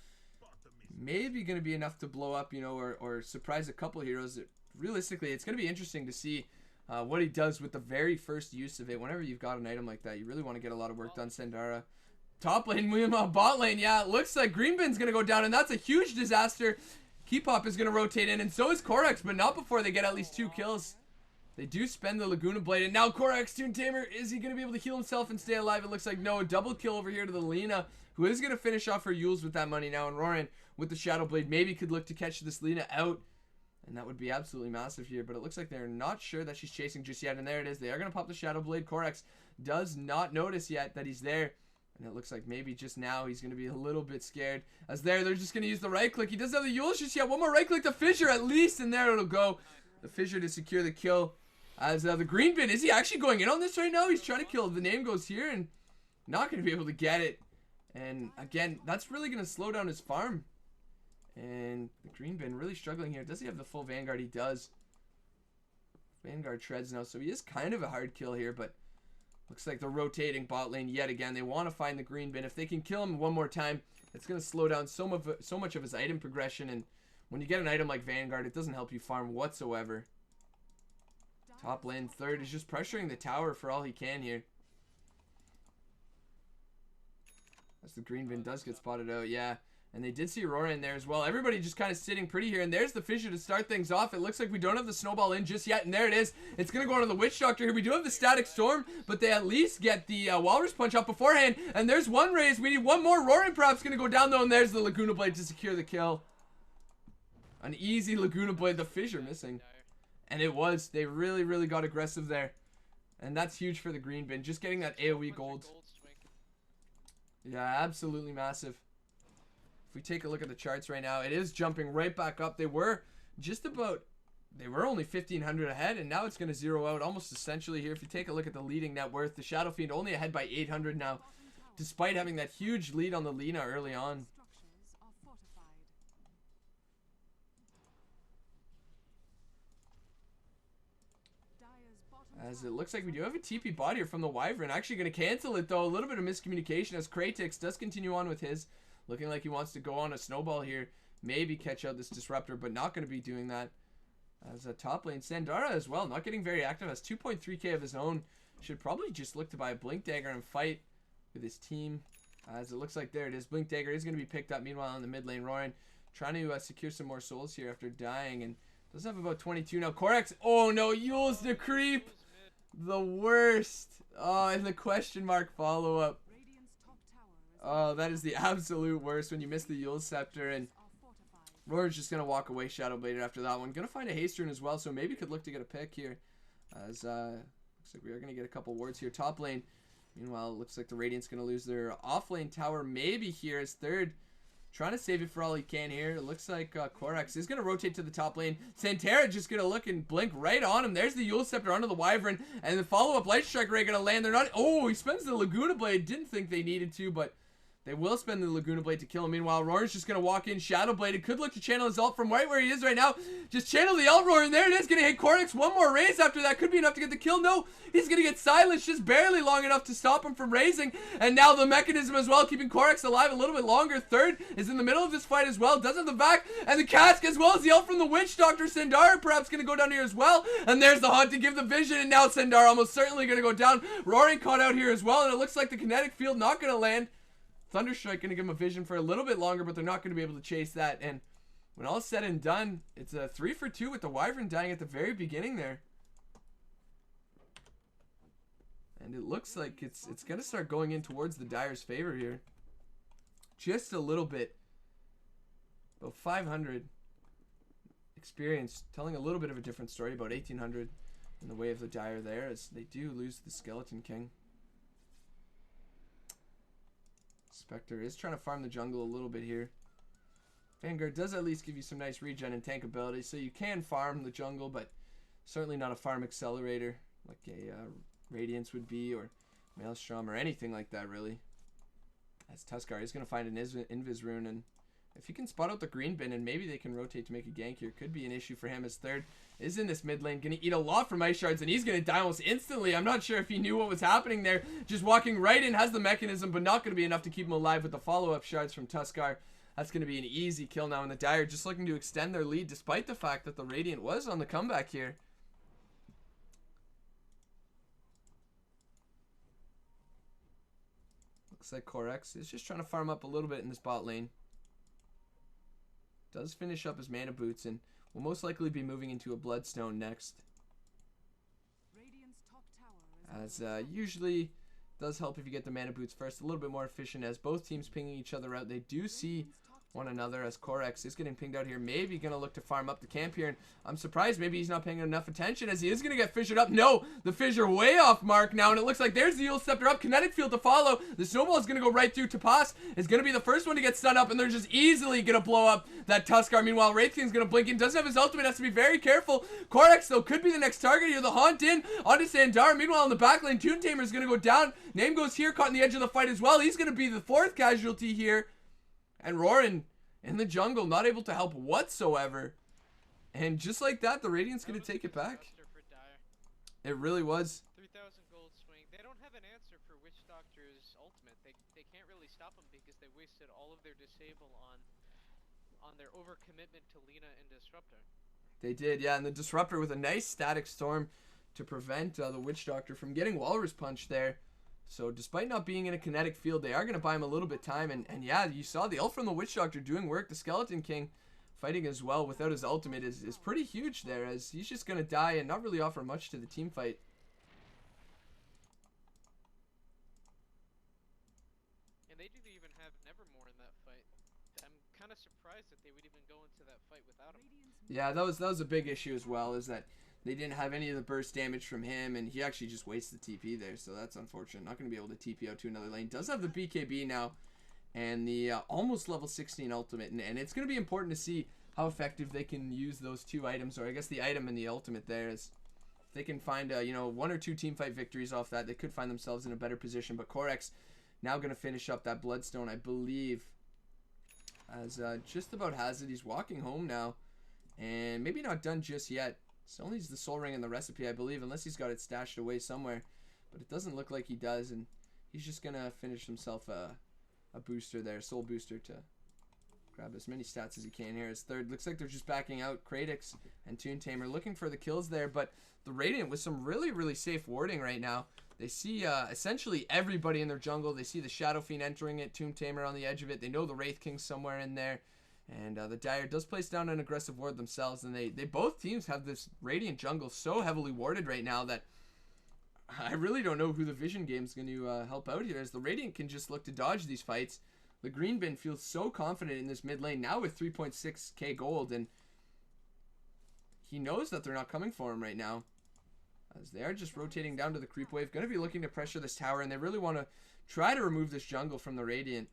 maybe going to be enough to blow up, you know, or surprise a couple heroes. Realistically, it's going to be interesting to see what he does with the very first use of it. Whenever you've got an item like that, you really want to get a lot of work done. Sandara. Top lane, bot lane, yeah, it looks like Green Bin's going to go down, and that's a huge disaster. Keepop is going to rotate in, and so is Corex, but not before they get at least 2 kills. They do spend the Laguna Blade, and now Corex, Toontamer, is he going to be able to heal himself and stay alive? It looks like no. A double kill over here to the Lina, who is going to finish off her Yules with that money now, and Roran with the Shadow Blade maybe could look to catch this Lina out, and that would be absolutely massive here, but it looks like they're not sure that she's chasing just yet, and there it is. They are going to pop the Shadow Blade. Corex does not notice yet that he's there. And it looks like maybe just now he's going to be a little bit scared. As they're just going to use the right click. He doesn't have the Yule just yet. One more right click. The Fissure at least. And there it'll go. The Fissure to secure the kill. As the Green Bin. Is he actually going in on this right now? He's trying to kill. The Name Goes here. And not going to be able to get it. And again, that's really going to slow down his farm. And the Green Bin really struggling here. Does he have the full Vanguard? He does. Vanguard treads now. So he is kind of a hard kill here. But looks like they're rotating bot lane yet again. They want to find the Green Bin. If they can kill him one more time, it's going to slow down so much of his item progression. And when you get an item like Vanguard, it doesn't help you farm whatsoever. Top lane third is just pressuring the tower for all he can here. As the Green Bin does get spotted out, yeah. And they did see Aurora in there as well. Everybody just kind of sitting pretty here. And there's the Fissure to start things off. It looks like we don't have the Snowball in just yet. And there it is. It's going to go on to the Witch Doctor here. We do have the Static Storm, but they at least get the Walrus Punch up beforehand. And there's one raise. We need one more. Roran perhaps going to go down though. And there's the Laguna Blade to secure the kill. An easy Laguna Blade. The Fissure missing. And it was. They really, really got aggressive there. And that's huge for the Green Bin. Just getting that AoE gold. Yeah, absolutely massive. If we take a look at the charts right now, it is jumping right back up. They were just about they were only 1,500 ahead, and now it's going to zero out almost essentially here. If you take a look at the leading net worth, the Shadow Fiend only ahead by 800 now, despite having that huge lead on the Lina early on. As it looks like we do have a TP bot here from the Wyvern. Actually going to cancel it, though. A little bit of miscommunication as Cratix does continue on with his. Looking like he wants to go on a snowball here. Maybe catch out this Disruptor, but not going to be doing that. As a top lane, Sandara as well, not getting very active. Has 2.3k of his own. Should probably just look to buy a Blink Dagger and fight with his team. As it looks like there it is. Blink Dagger is going to be picked up. Meanwhile, on the mid lane, Roran trying to secure some more souls here after dying. And does have about 22 now. Corex. Oh no, Yule's the creep. The worst. Oh, and the question mark follow-up. Oh, that is the absolute worst when you miss the Yule Scepter. And Roran's just going to walk away Shadowbladed after that one. Going to find a haste rune as well, so maybe could look to get a pick here. As looks like we are going to get a couple wards here. Top lane. Meanwhile, it looks like the Radiant's going to lose their off-lane tower maybe here as third. Trying to save it for all he can here. It looks like Corex is going to rotate to the top lane. Santera just going to look and blink right on him. There's the Yule Scepter onto the Wyvern. And the follow-up Light Strike Ray going to land. They're not... Oh, he spends the Laguna Blade. Didn't think they needed to, but they will spend the Laguna Blade to kill him. Meanwhile, Roran's just going to walk in. Shadow Blade. Could look to channel his ult from right where he is right now. Just channel the ult, Roran. There it is. Going to hit Corex. One more raise after that. Could be enough to get the kill. No, he's going to get silenced just barely long enough to stop him from raising. And now the mechanism as well, keeping Corex alive a little bit longer. Third is in the middle of this fight as well. Does have the back and the cask as well as the ult from the Witch Doctor. Sandara perhaps going to go down here as well. And there's the hunt to give the vision. And now Sandara almost certainly going to go down. Roran caught out here as well. And it looks like the kinetic field not going to land. Thunderstrike going to give him a vision for a little bit longer, but they're not going to be able to chase that. And when all's said and done, it's a 3 for 2 with the Wyvern dying at the very beginning there. And it looks like it's going to start going in towards the Dire's favor here. Just a little bit. About 500 experience, telling a little bit of a different story, about 1,800 in the way of the Dire there, as they do lose the Skeleton King. Spectre is trying to farm the jungle a little bit here. Vanguard does at least give you some nice regen and tank ability, so you can farm the jungle, but certainly not a farm accelerator like a Radiance would be, or Maelstrom, or anything like that, really. As Tuskar is going to find an Invis rune, and if he can spot out the green bin, and maybe they can rotate to make a gank here, could be an issue for him as third is in this mid lane. Going to eat a lot from Ice Shards, and he's going to die almost instantly. I'm not sure if he knew what was happening there. Just walking right in, has the mechanism, but not going to be enough to keep him alive with the follow-up shards from Tuskar. That's going to be an easy kill now, and the Dire just looking to extend their lead, despite the fact that the Radiant was on the comeback here. Looks like Corex is just trying to farm up a little bit in this bot lane. Does finish up his mana boots and will most likely be moving into a Bloodstone next. As usually does help if you get the mana boots first. A little bit more efficient as both teams pinging each other out. They do see one another as Corex is getting pinged out here. Maybe going to look to farm up the camp here. And I'm surprised maybe he's not paying enough attention as he is going to get fissured up. No, the fissure way off mark now. And it looks like there's the Yule Scepter up. Kinetic field to follow. The snowball is going to go right through. Tapas is going to be the first one to get stunned up. And they're just easily going to blow up that Tuskar. Meanwhile, Wraith King's going to blink in. Doesn't have his ultimate. Has to be very careful. Corex, though, could be the next target here. The Haunt in onto Sandara. Meanwhile, in the back lane, Toontamer is going to go down. Name goes here, caught in the edge of the fight as well. He's going to be the fourth casualty here. And Roran in the jungle, not able to help whatsoever. And just like that, the Radiant's going to take it back. It really was. 3,000 gold swing. They don't have an answer for Witch Doctor's ultimate. They can't really stop him because they wasted all of their disable on their overcommitment to Lina and Disruptor. They did, yeah. And the Disruptor with a nice static storm to prevent the Witch Doctor from getting Walrus Punch there. So despite not being in a kinetic field, they are going to buy him a little bit time. And yeah, you saw the ult from the Witch Doctor doing work. The Skeleton King fighting as well without his ultimate is pretty huge there, as he's just going to die and not really offer much to the team fight. And they didn't even have Nevermore in that fight. I'm kind of surprised that they would even go into that fight without him. Yeah, that was a big issue as well, is that they didn't have any of the burst damage from him, and he actually just wasted TP there, so that's unfortunate. Not going to be able to TP out to another lane. Does have the BKB now, and the almost level 16 ultimate, and it's going to be important to see how effective they can use those two items, or I guess the item and the ultimate there is. If they can find, you know, 1 or 2 team fight victories off that, they could find themselves in a better position. But Corex now going to finish up that Bloodstone, I believe, as just about has it. He's walking home now, and maybe not done just yet. Still needs the soul ring and the recipe, I believe, unless he's got it stashed away somewhere. But it doesn't look like he does, and he's just going to finish himself a booster there, soul booster, to grab as many stats as he can here. His third. Looks like they're just backing out. Cratix and Toontamer looking for the kills there, but the Radiant with some really, really safe warding right now. They see essentially everybody in their jungle. They see the Shadow Fiend entering it, Toontamer on the edge of it. They know the Wraith King's somewhere in there. And the Dire does place down an aggressive ward themselves. And they both teams have this Radiant jungle so heavily warded right now that I really don't know who the Vision game is going to help out here, as the Radiant can just look to dodge these fights. The Green Bin feels so confident in this mid lane now with 3.6k gold, and he knows that they're not coming for him right now, as they are just rotating down to the creep wave. Going to be looking to pressure this tower, and they really want to try to remove this jungle from the Radiant.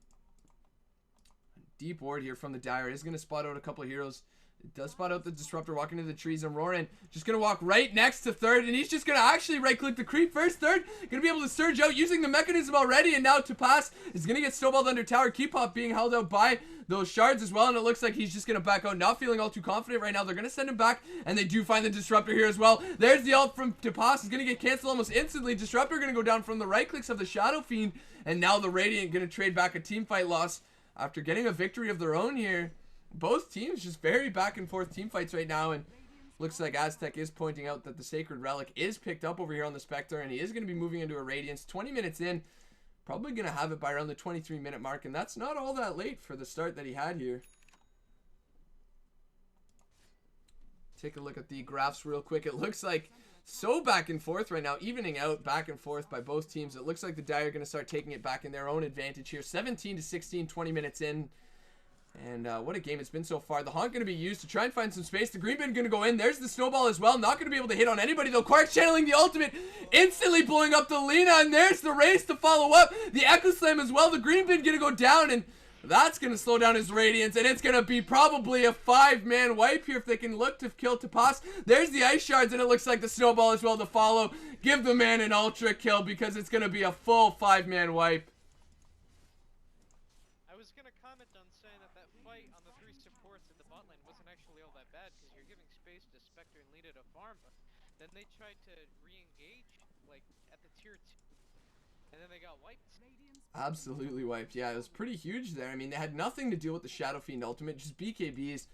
Deep ward here from the Dire is going to spot out a couple of heroes. It does spot out the Disruptor walking into the trees, and Roran just going to walk right next to third, and he's just going to actually right-click the creep first. Third going to be able to surge out using the mechanism already, and now Tapas is going to get snowballed under tower. Keepop being held out by those shards as well, and it looks like he's just going to back out, not feeling all too confident right now. They're going to send him back, and they do find the Disruptor here as well. There's the ult from Tapas. Is going to get canceled almost instantly. Disruptor going to go down from the right-clicks of the Shadow Fiend, and now the Radiant going to trade back a team fight loss after getting a victory of their own here. Both teams just very back and forth team fights right now, and looks like Aztec is pointing out that the Sacred Relic is picked up over here on the Spectre, and he is going to be moving into a Radiance. 20 minutes in, probably going to have it by around the 23-minute mark, and that's not all that late for the start that he had here. Take a look at the graphs real quick. It looks like so back and forth right now, evening out back and forth by both teams. It looks like the Dire are going to start taking it back in their own advantage here. 17-16, 20 minutes in. And what a game it's been so far. The Haunt going to be used to try and find some space. The Green Bin going to go in. There's the Snowball as well. Not going to be able to hit on anybody though. Corex channeling the ultimate, instantly blowing up the Lina. And there's the race to follow up. The Echo Slam as well. The Green Bin going to go down, and that's going to slow down his Radiance. And it's going to be probably a 5-man wipe here if they can look to kill Tapas. There's the Ice Shards, and it looks like the Snowball as well to follow. Give the man an ultra kill, because it's going to be a full 5-man wipe. Then they tried to re-engage, like, at the tier 2, and then they got wiped. Absolutely wiped. Yeah, it was pretty huge there. I mean, they had nothing to deal with the Shadow Fiend ultimate, just BKBs,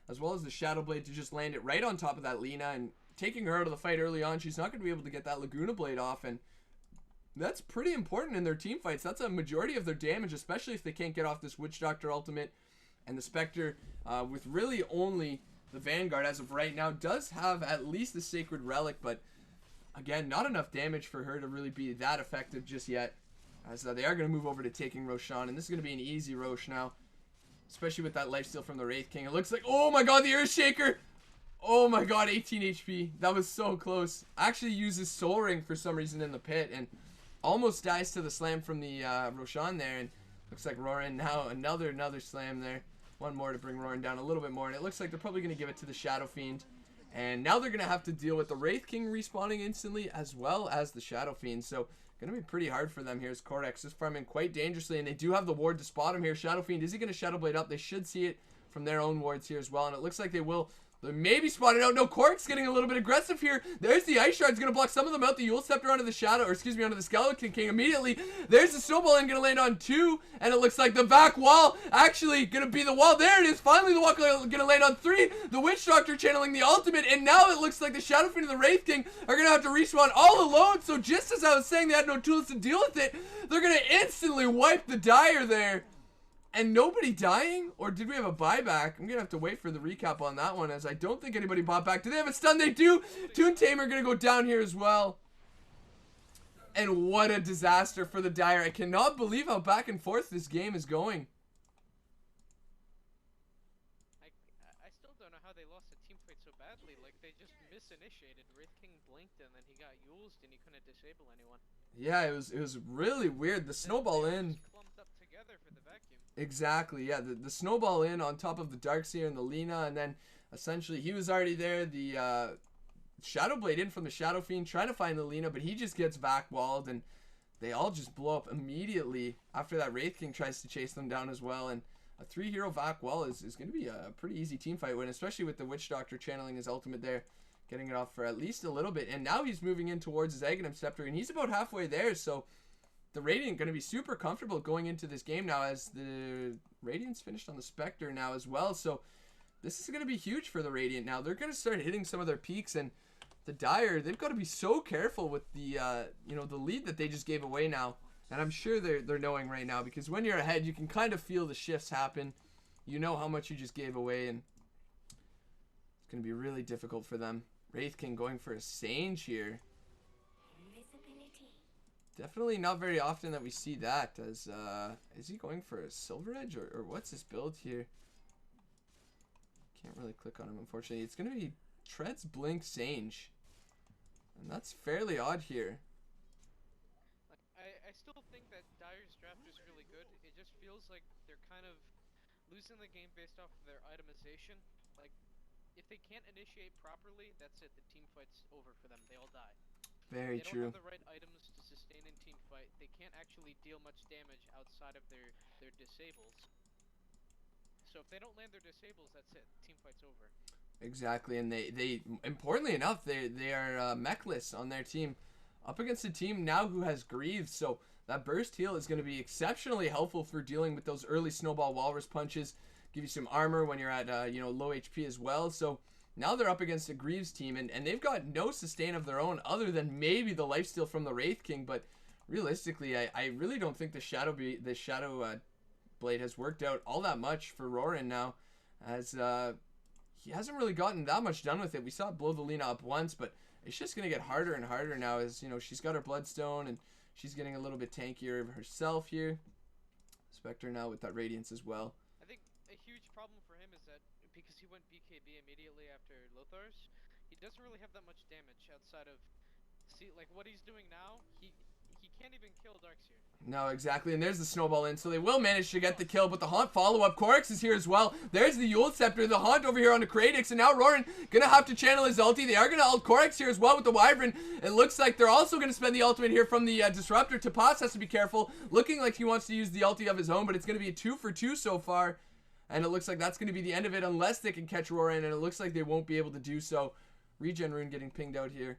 as well as the Shadow Blade to just land it right on top of that Lina, and taking her out of the fight early on. She's not going to be able to get that Laguna Blade off, and that's pretty important in their team fights. That's a majority of their damage, especially if they can't get off this Witch Doctor ultimate. And the Spectre, with really only the Vanguard as of right now, does have at least the Sacred Relic, but again, not enough damage for her to really be that effective just yet, as they are going to move over to taking Roshan, and this is going to be an easy Rosh now, especially with that lifesteal from the Wraith King. It looks like, oh my god, the Earthshaker! Oh my god, 18 HP. That was so close. Actually uses Soul Ring for some reason in the pit, and almost dies to the slam from the Roshan there, and looks like Roran now, another slam there. One more to bring Roran down a little bit more, and it looks like they're probably going to give it to the Shadow Fiend. And now they're going to have to deal with the Wraith King respawning instantly, as well as the Shadow Fiend. So, going to be pretty hard for them here as Corex is farming quite dangerously, and they do have the ward to spot him here. Shadow Fiend, is he going to Shadow Blade up? They should see it from their own wards here as well, and it looks like they will. They maybe spotted out. No, Corex getting a little bit aggressive here. There's the Ice Shard's going to block some of them out. The Yule Scepter onto the Shadow, or excuse me, onto the Skeleton King immediately. There's the Snowball and going to land on 2. And it looks like the back wall actually going to be the wall. There it is. Finally, the wall going to land on 3. The Witch Doctor channeling the ultimate. And now it looks like the Shadow Fiend and the Wraith King are going to have to respawn all alone. So just as I was saying they had no tools to deal with it, they're going to instantly wipe the Dire there. And nobody dying? Or did we have a buyback? I'm going to have to wait for the recap on that one, as I don't think anybody bought back. Do they have a stun? They do. Toontamer going to go down here as well. And what a disaster for the Dire. I cannot believe how back and forth this game is going. I still don't know how they lost the team fight so badly. Like, they just misinitiated. Wraith King blinked, and then he got used, and he couldn't disable anyone. Yeah, it was really weird. The Snowball in. Clumped up together for the vacuum. Exactly, yeah. The snowball in on top of the Darkseer and the Lina, and then essentially he was already there. The Shadow Blade in from the Shadow Fiend trying to find the Lina, but he just gets back walled, and they all just blow up immediately after that Wraith King tries to chase them down as well. And a 3-hero vac wall is going to be a pretty easy team fight win, especially with the Witch Doctor channeling his ultimate there, getting it off for at least a little bit. And now he's moving in towards his Aghanim Scepter, and he's about halfway there, so the Radiant going to be super comfortable going into this game now, as the Radiant's finished on the Spectre now as well. So this is going to be huge for the Radiant now. They're going to start hitting some of their peaks, and the Dire, they've got to be so careful with the the lead that they just gave away now. And I'm sure they're knowing right now, because when you're ahead, you can kind of feel the shifts happen. You know how much you just gave away, and it's going to be really difficult for them. Wraith King going for a Sange here. Definitely not very often that we see that. As is he going for a Silver Edge, or what's his build here? Can't really click on him, unfortunately. It's going to be Treads Blink Sange, and that's fairly odd here. I still think that Dire's draft is really good. It just feels like they're kind of losing the game based off of their itemization. Like, if they can't initiate properly, that's it. The team fight's over for them. They all die. Very true. They don't have the right items to sustain in team fight. They can't actually deal much damage outside of their disables. So if they don't land their disables, that's it. Team fight's over. Exactly, and they importantly enough, they are mechless on their team, up against a team now who has Greaves, so that burst heal is going to be exceptionally helpful for dealing with those early snowball walrus punches, give you some armor when you're at low HP as well. So now they're up against a Greaves team, and they've got no sustain of their own other than maybe the lifesteal from the Wraith King, but realistically, I really don't think the Shadow Blade has worked out all that much for Roran now, as he hasn't really gotten that much done with it. We saw it blow the Lina up once, but it's just going to get harder and harder now, as, she's got her Bloodstone, and she's getting a little bit tankier herself here. Spectre now with that Radiance as well. I think a huge problem for him is that because he went BKB immediately after Lothar's, he doesn't really have that much damage outside of, like what he's doing now, he can't even kill Darkseer. No, exactly, and there's the snowball in, so they will manage to get the kill, but the Haunt follow-up, Corex is here as well. There's the Yule Scepter, the Haunt over here on the Cratix, and now Roran gonna have to channel his ulti. They are gonna ult Corex here as well with the Wyvern. It looks like they're also gonna spend the ultimate here from the Disruptor. Tapas has to be careful, looking like he wants to use the ulti of his own, but it's gonna be a 2 for 2 so far, and it looks like that's gonna be the end of it unless they can catch Roran, and it looks like they won't be able to do so. Regen Rune getting pinged out here,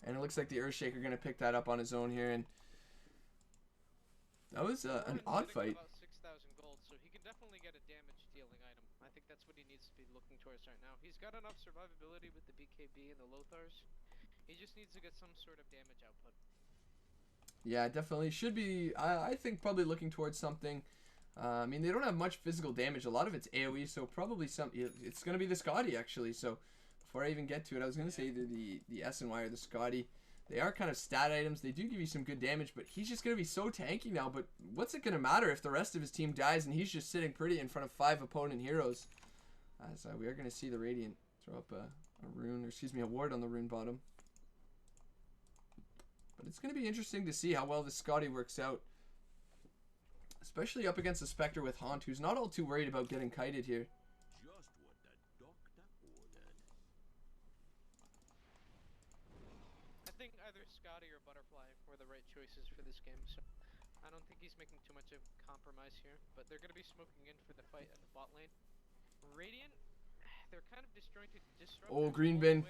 and it looks like the Earthshaker gonna pick that up on his own here, and that was an odd fight. About 6,000 gold, so he can definitely get a damage dealing item. I think that's what he needs to be looking towards right now. He's got enough survivability with the BKB and the Lothars. He just needs to get some sort of damage output. Yeah, definitely should be. I think probably looking towards something. I mean, they don't have much physical damage. A lot of it's AoE, so probably it's going to be the Scotty actually. So before I even get to it, I was going to say either the SNY or the Scotty. They are kind of stat items. They do give you some good damage, but he's just going to be so tanky now. But what's it going to matter if the rest of his team dies and he's just sitting pretty in front of 5 opponent heroes? As we are going to see the Radiant throw up a rune, or excuse me, a ward on the rune bottom. But it's going to be interesting to see how well this Scotty works out. Especially up against a Spectre with Haunt, who's not all too worried about getting kited here. I think either Scotty or Butterfly were the right choices for this game, so I don't think he's making too much of a compromise here. But they're going to be smoking in for the fight at the bot lane. Radiant, they're kind of disjointed. Oh, green bin.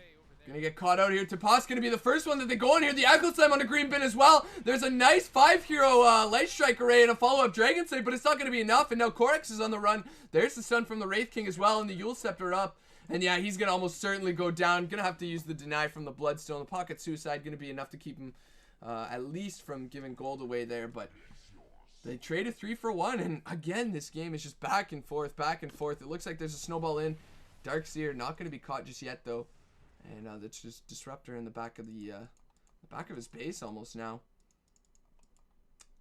Gonna get caught out here. Tapas gonna be the first one that they go on here. The Echo Slam on the green bin as well. There's a nice 5-hero Light Strike array and a follow-up Dragon Slave, but it's not gonna be enough. And now Corex is on the run. There's the stun from the Wraith King as well, and the Yule Scepter up. And yeah, he's gonna almost certainly go down. Gonna have to use the deny from the Bloodstone. The Pocket Suicide gonna be enough to keep him at least from giving gold away there. But they traded 3 for 1, and again, this game is just back and forth, back and forth. It looks like there's a snowball in. Darkseer not gonna be caught just yet though. And that's just Disruptor in the back of the back of his base almost now.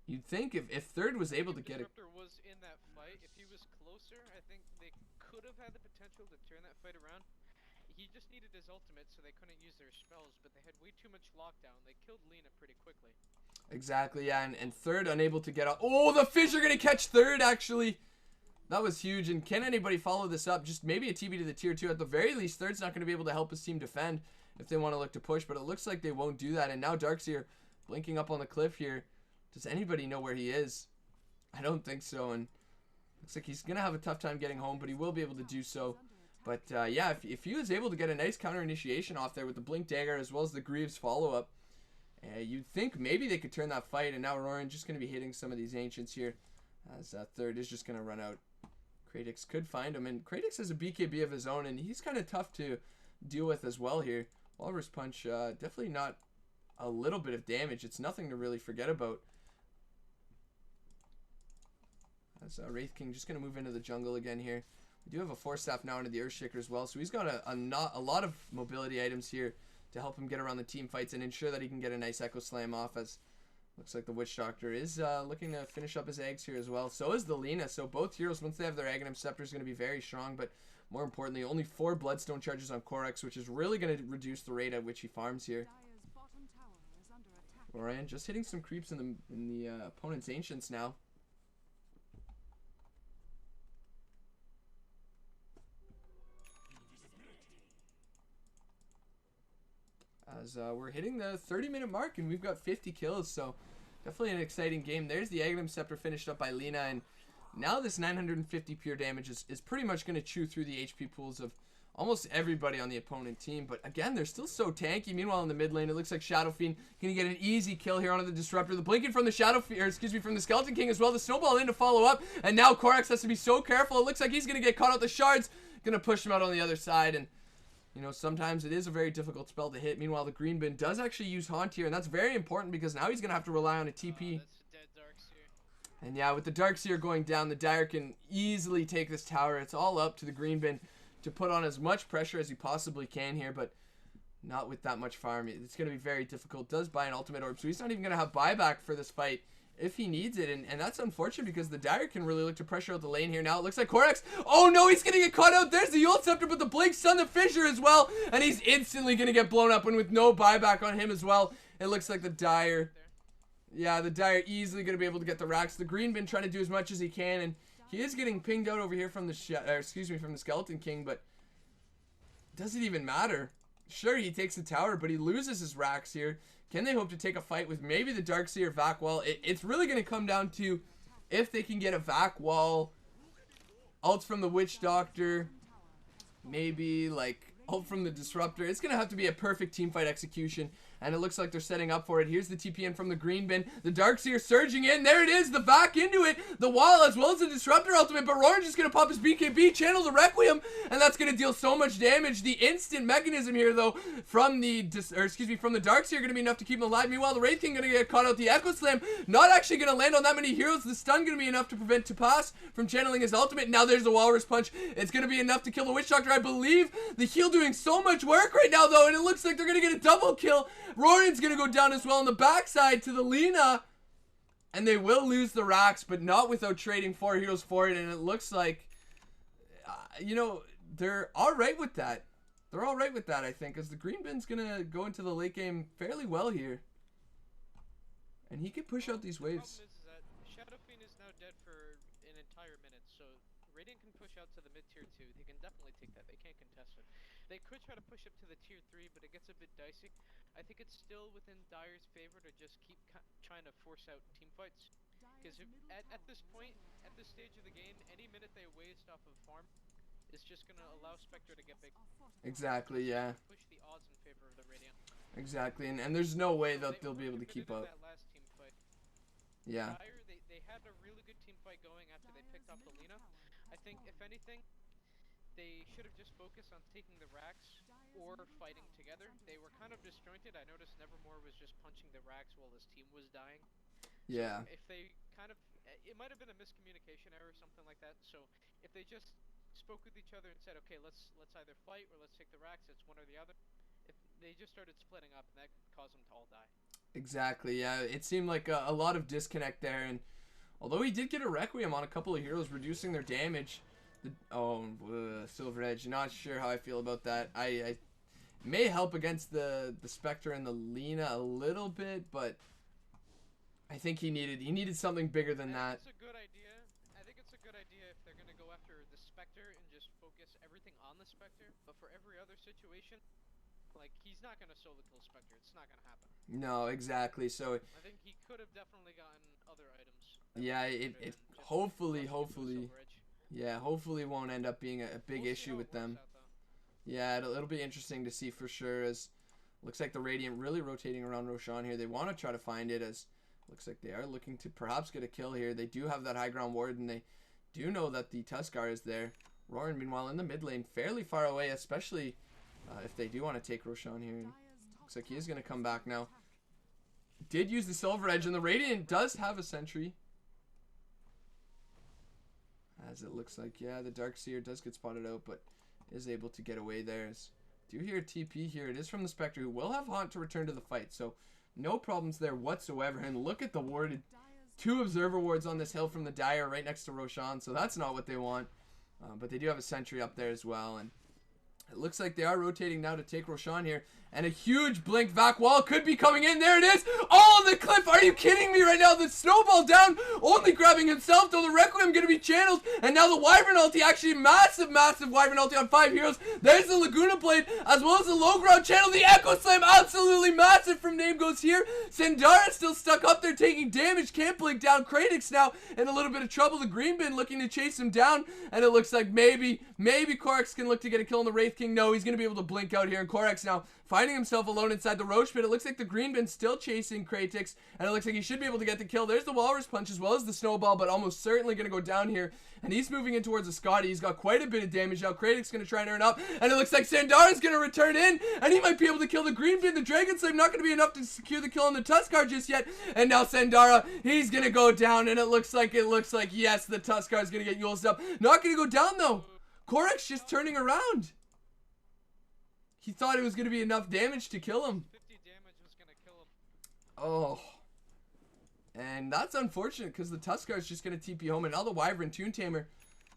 You'd think if Third was able to get it. Disruptor was in that fight. If he was closer, I think they could have had the potential to turn that fight around. he just needed his ultimate, so they couldn't use their spells, but they had way too much lockdown. They killed Lina pretty quickly. Exactly, yeah, and third unable to get out. Oh, the fish are going to catch third, actually. That was huge, and can anybody follow this up? Just maybe a TB to the tier 2. At the very least, third's not going to be able to help his team defend if they want to look to push, but it looks like they won't do that, and now Darkseer blinking up on the cliff here. Does anybody know where he is? I don't think so, and looks like he's going to have a tough time getting home, but he will be able to do so. But yeah, if he was able to get a nice counter initiation off there with the Blink Dagger as well as the Greaves follow-up, you'd think maybe they could turn that fight, and now Roran just going to be hitting some of these Ancients here, as third is just going to run out. Cratix could find him, and Cratix has a BKB of his own, and he's kind of tough to deal with as well here. Walrus Punch, definitely not a little bit of damage. It's nothing to really forget about. As Wraith King just going to move into the jungle again here. We do have a Force Staff now into the Earthshaker as well, so he's got a lot of mobility items here to help him get around the team fights and ensure that he can get a nice Echo Slam off, as looks like the Witch Doctor is looking to finish up his eggs here as well. So is the Lina. So both heroes, once they have their Aghanim Scepter, is going to be very strong. But more importantly, only 4 Bloodstone charges on Corex, which is really going to reduce the rate at which he farms here. Roran just hitting some creeps in the opponent's Ancients now. As we're hitting the 30-minute mark, and we've got 50 kills, so definitely an exciting game. There's the Aghanim Scepter finished up by Lina, and now this 950 pure damage is pretty much going to chew through the HP pools of almost everybody on the opponent team. But again, they're still so tanky. Meanwhile, in the mid lane, it looks like Shadow Fiend going to get an easy kill here onto the Disruptor. The blinking from the from the Skeleton King as well. The Snowball in to follow up, and now Corex has to be so careful. It looks like he's going to get caught out the shards. Going to push him out on the other side, and you know, sometimes it is a very difficult spell to hit. Meanwhile, the Green Bin does actually use Haunt here, and that's very important because now he's going to have to rely on a TP. That's a dead Darkseer. And yeah, with the Darkseer going down, the Dire can easily take this tower. It's all up to the Green Bin to put on as much pressure as he possibly can here, but not with that much farm. It's going to be very difficult. Does buy an Ultimate Orb, so he's not even going to have buyback for this fight if he needs it, and that's unfortunate because the Dire can really look to pressure out the lane here now. It looks like Corex, oh no, he's gonna get caught out. There's the Yule Scepter, but the Blink Stun the Fissure as well, and he's instantly gonna get blown up, and with no buyback on him as well, it looks like the Dire, yeah, the Dire easily gonna be able to get the racks. The Green Bin trying to do as much as he can, and he is getting pinged out over here from the from the Skeleton King, but does it even matter? Sure, he takes the tower, but he loses his racks here. Can they hope to take a fight with maybe the Darkseer Vac Wall? It's really going to come down to if they can get a Vac Wall, ult from the Witch Doctor, maybe like ult from the Disruptor. It's going to have to be a perfect teamfight execution, and it looks like they're setting up for it. Here's the TPN from the Green Bin. The Darkseer surging in. There it is. The Vac into it. The wall as well as the Disruptor ultimate. But Roran just going to pop his BKB, channel the Requiem, and that's going to deal so much damage. The instant mechanism here, though, from the Darkseer going to be enough to keep him alive. Meanwhile, the Wraith King going to get caught out. The Echo Slam not actually going to land on that many heroes. The stun going to be enough to prevent Tapas from channeling his ultimate. Now there's the Walrus Punch. It's going to be enough to kill the Witch Doctor. I believe the heal doing so much work right now, though, and it looks like they're going to get a double kill. Roran's going to go down as well on the backside to the Lina, and they will lose the racks, but not without trading 4 heroes for it, and it looks like, you know, they're alright with that. They're alright with that, I think, because the Green Bin's going to go into the late game fairly well here, and he can push out these waves. The problem is that Shadow Fiend is now dead for an entire minute, so Radiant can push out to the mid-tier 2. They can definitely take that. They can't contest it. They could try to push up to the tier 3, but it gets a bit dicey. I think it's still within Dire's favor to just keep trying to force out team fights. Because at this point, at this stage of the game, any minute they waste off of farm is just going to allow Spectre to get big. Exactly, yeah. Push the odds in favor of the Radiant. Exactly, and there's no way that they'll be able to keep up. That last team fight. Yeah. Dire, they had a really good team fight going after they picked off the Lina. I think, if anything, they should have just focused on taking the racks or fighting together. They were kind of disjointed. I noticed Nevermore was just punching the racks while his team was dying. Yeah. So if they kind of, it might have been a miscommunication error or something like that. So if they just spoke with each other and said, okay, let's either fight or let's take the racks, it's one or the other. If they just started splitting up, and that could cause them to all die. Exactly, yeah. It seemed like a lot of disconnect there, and although he did get a Requiem on a couple of heroes, reducing their damage, Silver Edge. Not sure how I feel about that. I may help against the Spectre and the Lena a little bit, but I think he needed something bigger than that. It's a good idea. I think it's a good idea if they're gonna go after the Spectre and just focus everything on the Spectre. But for every other situation, like, he's not gonna solo kill Spectre. It's not gonna happen. No, exactly. So I think he could have definitely gotten other items. yeah, it hopefully won't end up being a big issue with them. Yeah, it'll be interesting to see for sure, as looks like the Radiant really rotating around Roshan here. They want to try to find it, as looks like they are looking to perhaps get a kill here. They do have that high ground ward, and they do know that the Tuskar is there. Roran, meanwhile, in the mid lane, fairly far away, especially if they do want to take Roshan here. Looks like he is going to come back now. Did use the Silver Edge, and the Radiant does have a sentry. As it looks like, yeah, the Darkseer does get spotted out, but is able to get away there. As do hear a TP here. It is from the Spectre, who will have Haunt to return to the fight, so no problems there whatsoever. And look at the ward. 2 observer wards on this hill from the Dire right next to Roshan, so that's not what they want. But they do have a sentry up there as well, and it looks like they are rotating now to take Roshan here. And a huge blink vac wall could be coming in. There it is. Oh, the cliff. Are you kidding me right now? The snowball down. Only grabbing himself, though. The Requiem going to be channeled. And now the Wyvern ulti. Actually, massive Wyvern ulti on 5 heroes. There's the Laguna Blade, as well as the low ground channel. The Echo Slam. Absolutely massive from Name Goes here. Sandara still stuck up there taking damage. Can't blink down. Cratix now in a little bit of trouble. The Green Bin looking to chase him down. And it looks like maybe Corex can look to get a kill on the Wraith King. No, he's going to be able to blink out here. And Corex now finding himself alone inside the Roche pit. It looks like the Green Bin still chasing Cratix, and it looks like he should be able to get the kill. There's the Walrus Punch as well as the Snowball, but almost certainly going to go down here. And he's moving in towards a Scotty. He's got quite a bit of damage now. Cratix going to try and earn up, and it looks like Sandara's going to return in, and he might be able to kill the Green Bin. The Dragon Slave not going to be enough to secure the kill on the Tuskar just yet. And now Sandara, he's going to go down, and it looks like, yes, the Tuskar is going to get Yulesed up. Not going to go down, though. Corex just turning around. He thought it was going to be enough damage to kill him. 50 damage was going to kill him. Oh. And that's unfortunate, because the Tuskar is just going to TP home. And now the Wyvern Toontamer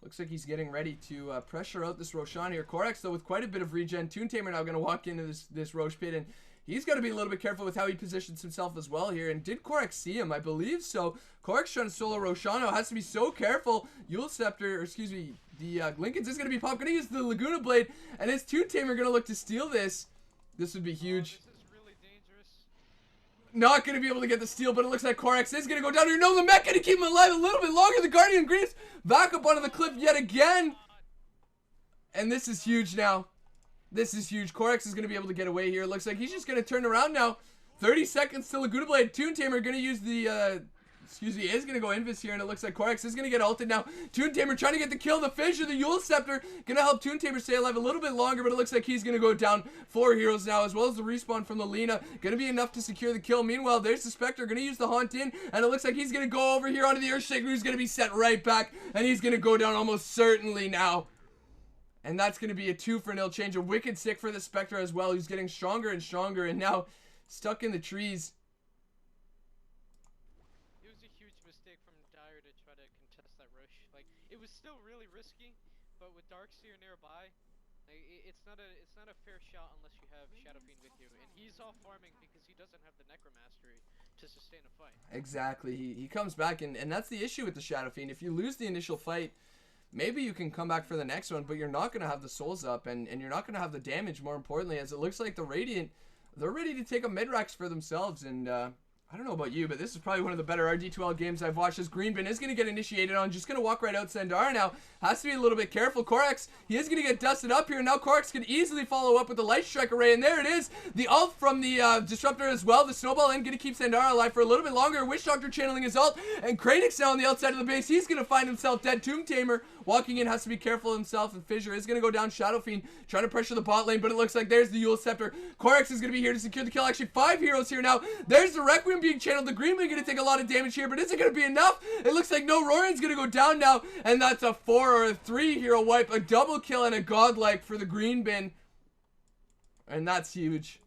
looks like he's getting ready to pressure out this Roshan here. Corex, though, with quite a bit of regen. Toontamer now going to walk into this Roche pit, and he's got to be a little bit careful with how he positions himself as well here. And did Corex see him? I believe so. Corex trying to solo Roshano. Has to be so careful. Yule Scepter, or excuse me, the Lincoln's is going to be popped. Going to use the Laguna Blade. And his Toontamer going to look to steal this. This would be huge. This is really dangerous. Not going to be able to get the steal, but it looks like Corex is going to go down here. No, the mech going to keep him alive a little bit longer. The Guardian Greaves back up onto the cliff yet again. And this is huge now. This is huge. Corex is going to be able to get away here. It looks like he's just going to turn around now. 30 seconds to Laguna Blade. Toontamer going to use the, is going to go Invis here, and it looks like Corex is going to get ulted now. Toontamer trying to get the kill. The Fissure, the Yule Scepter, going to help Toontamer stay alive a little bit longer, but it looks like he's going to go down 4 heroes now, as well as the respawn from the Lena. Going to be enough to secure the kill. Meanwhile, there's the Spectre, going to use the Haunt in, and it looks like he's going to go over here onto the Earthshaker, who's going to be set right back, and he's going to go down almost certainly now. And that's going to be a 2-for-0 change. A wicked sick for the Spectre as well, who's getting stronger and stronger, and now stuck in the trees. It was a huge mistake from Dire to try to contest that rush. Like, it was still really risky, but with Darkseer nearby, like, it's not a fair shot unless you have Shadow Fiend with you. And he's off farming because he doesn't have the Necromastery to sustain a fight. Exactly. He comes back, and that's the issue with the Shadow Fiend. If you lose the initial fight, maybe you can come back for the next one, but you're not going to have the souls up, and you're not going to have the damage, more importantly, as it looks like the Radiant, they're ready to take a mid-rax for themselves. And I don't know about you, but this is probably one of the better RD2L games I've watched. As Green Bin is going to get initiated on, just going to walk right out Sandara now. Has to be a little bit careful. Corex, he is going to get dusted up here. Now Corex can easily follow up with the Light Strike Array, and there it is. The ult from the Disruptor as well. The Snowball in, going to keep Sandara alive for a little bit longer. Witch Doctor channeling his ult, and Cratix now on the outside of the base. He's going to find himself dead. Toontamer walking in, has to be careful himself, and Fissure is going to go down. Shadow Fiend trying to pressure the bot lane, but it looks like there's the Yule Scepter. Corex is going to be here to secure the kill. Actually, 5 heroes here now. There's the Requiem being channeled. The Green Bin going to take a lot of damage here, but is it going to be enough? It looks like no. Roran's going to go down now, and that's a 4 or a 3 hero wipe. A double kill and a godlike for the Green Bin, and that's huge.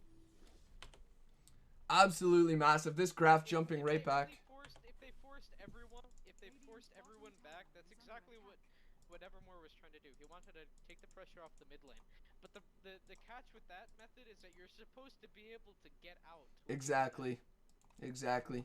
Absolutely massive. This graph jumping right back. If they forced everyone back, that's exactly what what Evermore was trying to do. He wanted to take the pressure off the mid lane. But the catch with that method is that you're supposed to be able to get out. Exactly. Exactly.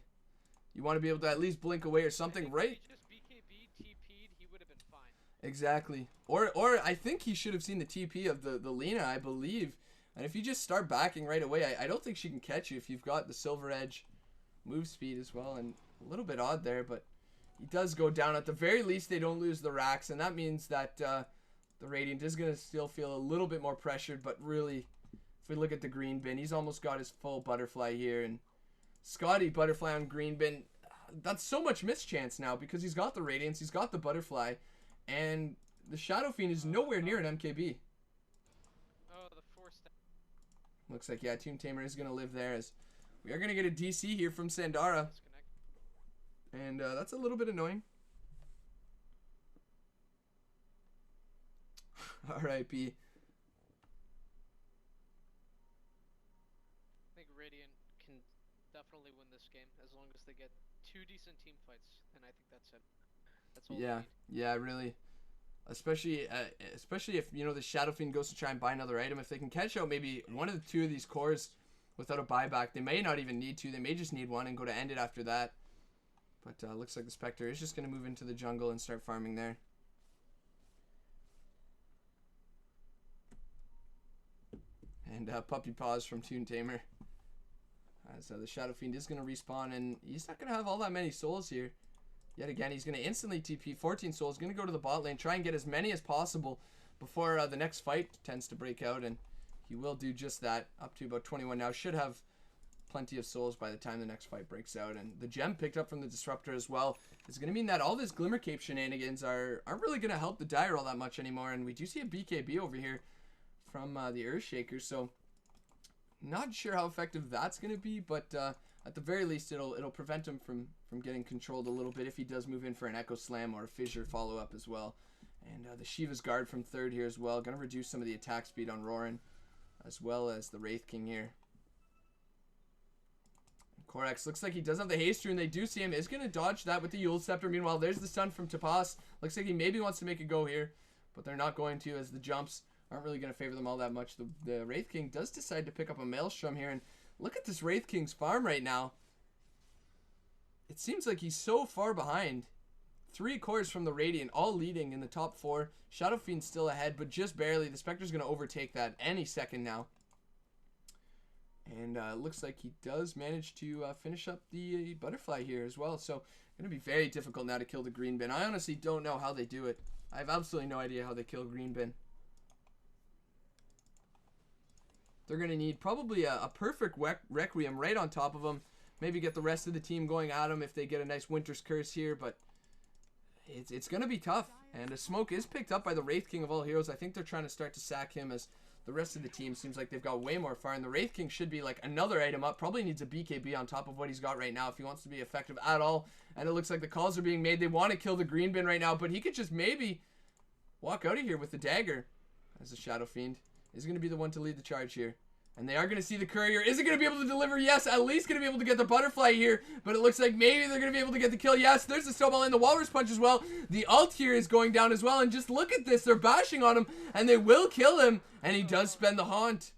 You want to be able to at least blink away or something, right? If he just BKB TP'd, he would have been fine. Exactly. Or I think he should have seen the TP of the Lina, I believe. And if you just start backing right away, I don't think she can catch you if you've got the Silver Edge move speed as well. And a little bit odd there, but he does go down. At the very least, they don't lose the racks, and that means that the Radiant is going to still feel a little bit more pressured. But really, if we look at the green bin, he's almost got his full butterfly here. And Scotty butterfly on green bin, that's so much mischance now because he's got the Radiance, he's got the butterfly, and the Shadow Fiend is nowhere near an MKB. Oh, the force. Looks like, yeah, Toontamer is going to live there, as we are going to get a DC here from Sandara. And that's a little bit annoying. R.I.P. I think Radiant can definitely win this game as long as they get 2 decent team fights, and I think that's it. That's all. Yeah, yeah, really. Especially if, you know, the Shadow Fiend goes to try and buy another item. If they can catch out maybe one of the 2 of these cores without a buyback, they may not even need to. They may just need one and go to end it after that. But looks like the Spectre is just going to move into the jungle and start farming there. And Puppy Paws from Toontamer. So the Shadow Fiend is going to respawn, and he's not going to have all that many souls here. Yet again, he's going to instantly TP 14 souls, going to go to the bot lane, try and get as many as possible before the next fight tends to break out, and he will do just that. Up to about 21 now. Should have plenty of souls by the time the next fight breaks out. And the gem picked up from the Disruptor as well is going to mean that all this Glimmer Cape shenanigans aren't really going to help the Dire all that much anymore. And we do see a BKB over here from the Earthshaker, so not sure how effective that's going to be, but at the very least it'll prevent him from getting controlled a little bit if he does move in for an Echo Slam or a Fissure follow-up as well. And the Shiva's Guard from third here as well, going to reduce some of the attack speed on Roran, as well as the Wraith King here. Corex looks like he does have the haste rune. They do see him. Is going to dodge that with the Eul's Scepter. Meanwhile, there's the stun from Tapas. Looks like he maybe wants to make a go here, but they're not going to, as the jumps aren't really going to favor them all that much. The Wraith King does decide to pick up a Maelstrom here, and look at this Wraith King's farm right now. It seems like he's so far behind. 3 cores from the Radiant, all leading in the top 4. Shadow Fiend still ahead, but just barely. The Spectre's going to overtake that any second now. And looks like he does manage to finish up the butterfly here as well. So going to be very difficult now to kill the green bin. I honestly don't know how they do it. I have absolutely no idea how they kill green bin. They're going to need probably a perfect Requiem right on top of them. Maybe get the rest of the team going at him if they get a nice Winter's Curse here. But it's going to be tough. And a smoke is picked up by the Wraith King of all heroes. I think they're trying to start to sack him, as the rest of the team seems like they've got way more fire. And the Wraith King should be like another item up. Probably needs a BKB on top of what he's got right now if he wants to be effective at all. And it looks like the calls are being made. They want to kill the green bin right now, but he could just maybe walk out of here with the dagger, as the Shadow Fiend is going to be the one to lead the charge here. And they are going to see the courier. Is it going to be able to deliver? Yes, at least going to be able to get the butterfly here. But it looks like maybe they're going to be able to get the kill. Yes, there's the snowball and the walrus punch as well. The ult here is going down as well. And just look at this. They're bashing on him. And they will kill him. And he does spend the haunt.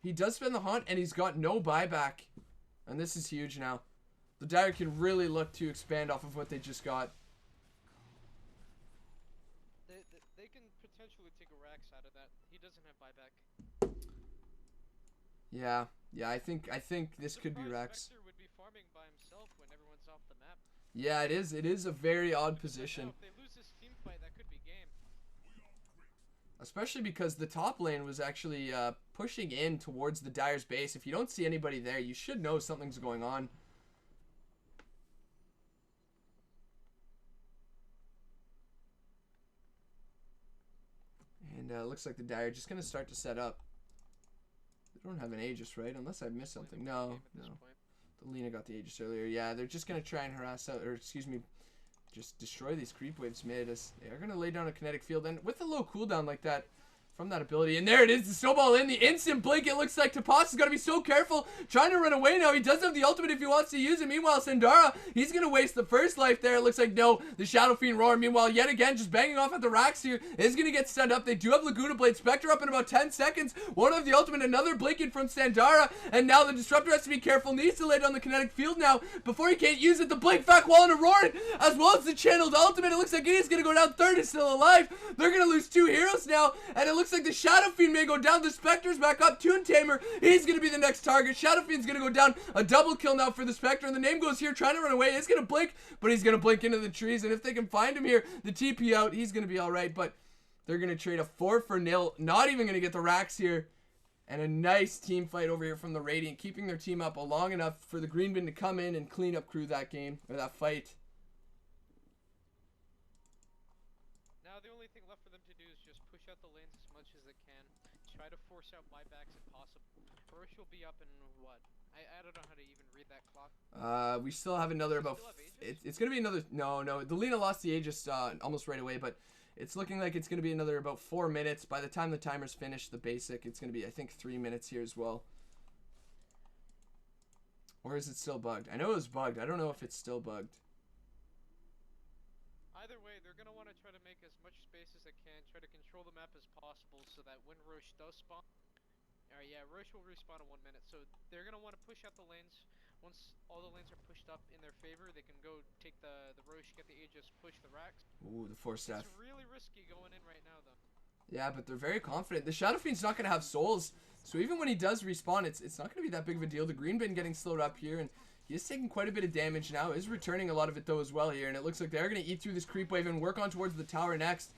He does spend the haunt. And he's got no buyback. And this is huge now. The Dire can really look to expand off of what they just got. They can potentially take a Rax out of that. He doesn't have buyback. Yeah, I think this could be Rax. Spectre would be farming by himself when everyone's off the map. Yeah, it is. It is a very odd position. If they lose this team fight, that could be game. Especially because the top lane was actually pushing in towards the Dire's base. If you don't see anybody there, you should know something's going on. And it looks like the Dire just going to start to set up. They don't have an Aegis, right? Unless I missed something. No. The Lina got the Aegis earlier. Yeah, they're just going to try and harass out, or excuse me, just destroy these creep waves mid, as they are going to lay down a kinetic field. And with a low cooldown like that from that ability. And there it is, the snowball in, the instant blink. It looks like Tapas has got to be so careful, trying to run away now. He does have the ultimate if he wants to use it. Meanwhile, Sandara, he's going to waste the first life there. It looks like no, the Shadow Fiend Roran, meanwhile, yet again, just banging off at the racks here, is going to get stunned up. They do have Laguna Blade. Spectre up in about 10 seconds. One of the ultimate, another blinking from Sandara, and now the Disruptor has to be careful, needs to lay down the kinetic field now before he can't use it. The blink back wall into Roran, as well as the channeled ultimate. It looks like he's going to go down. Third is still alive. They're going to lose 2 heroes now, and it looks like the Shadow Fiend may go down. The Spectre's back up. Toontamer, he's going to be the next target. Shadow Fiend's going to go down. A double kill now for the Spectre, and the name goes here, trying to run away. He's going to blink, but he's going to blink into the trees, and if they can find him here, the TP out, he's going to be alright, but they're going to trade a 4 for nil. Not even going to get the racks here, and a nice team fight over here from the Radiant, keeping their team up long enough for the Green Bin to come in and clean up crew that game, or that fight. Now the only thing left for them to do is just push out the lanes as much as they can. Try to force out buybacks if possible. Roche will be up in what? I don't know how to even read that clock. We still have another about... It's going to be another... No. The Lena lost the Aegis almost right away, but it's looking like it's going to be another about 4 minutes. By the time the timer's finished, the basic, it's going to be, I think, 3 minutes here as well. Or is it still bugged? I know it was bugged. I don't know if it's still bugged. Either way, they're going to want to try to make as much space as they can, try to control the map as possible so that when Roche does spawn... Alright, yeah, Roche will respawn in 1 minute, so they're going to want to push out the lanes. Once all the lanes are pushed up in their favor, they can go take the Roche, get the Aegis, push the racks. Ooh, the Force Staff. It's really risky going in right now, though. Yeah, but they're very confident. The Shadow Fiend's not going to have souls, so even when he does respawn, it's not going to be that big of a deal. The Green Bin getting slowed up here, and he is taking quite a bit of damage now. Is returning a lot of it, though, as well here, and it looks like they're going to eat through this creep wave and work on towards the tower next.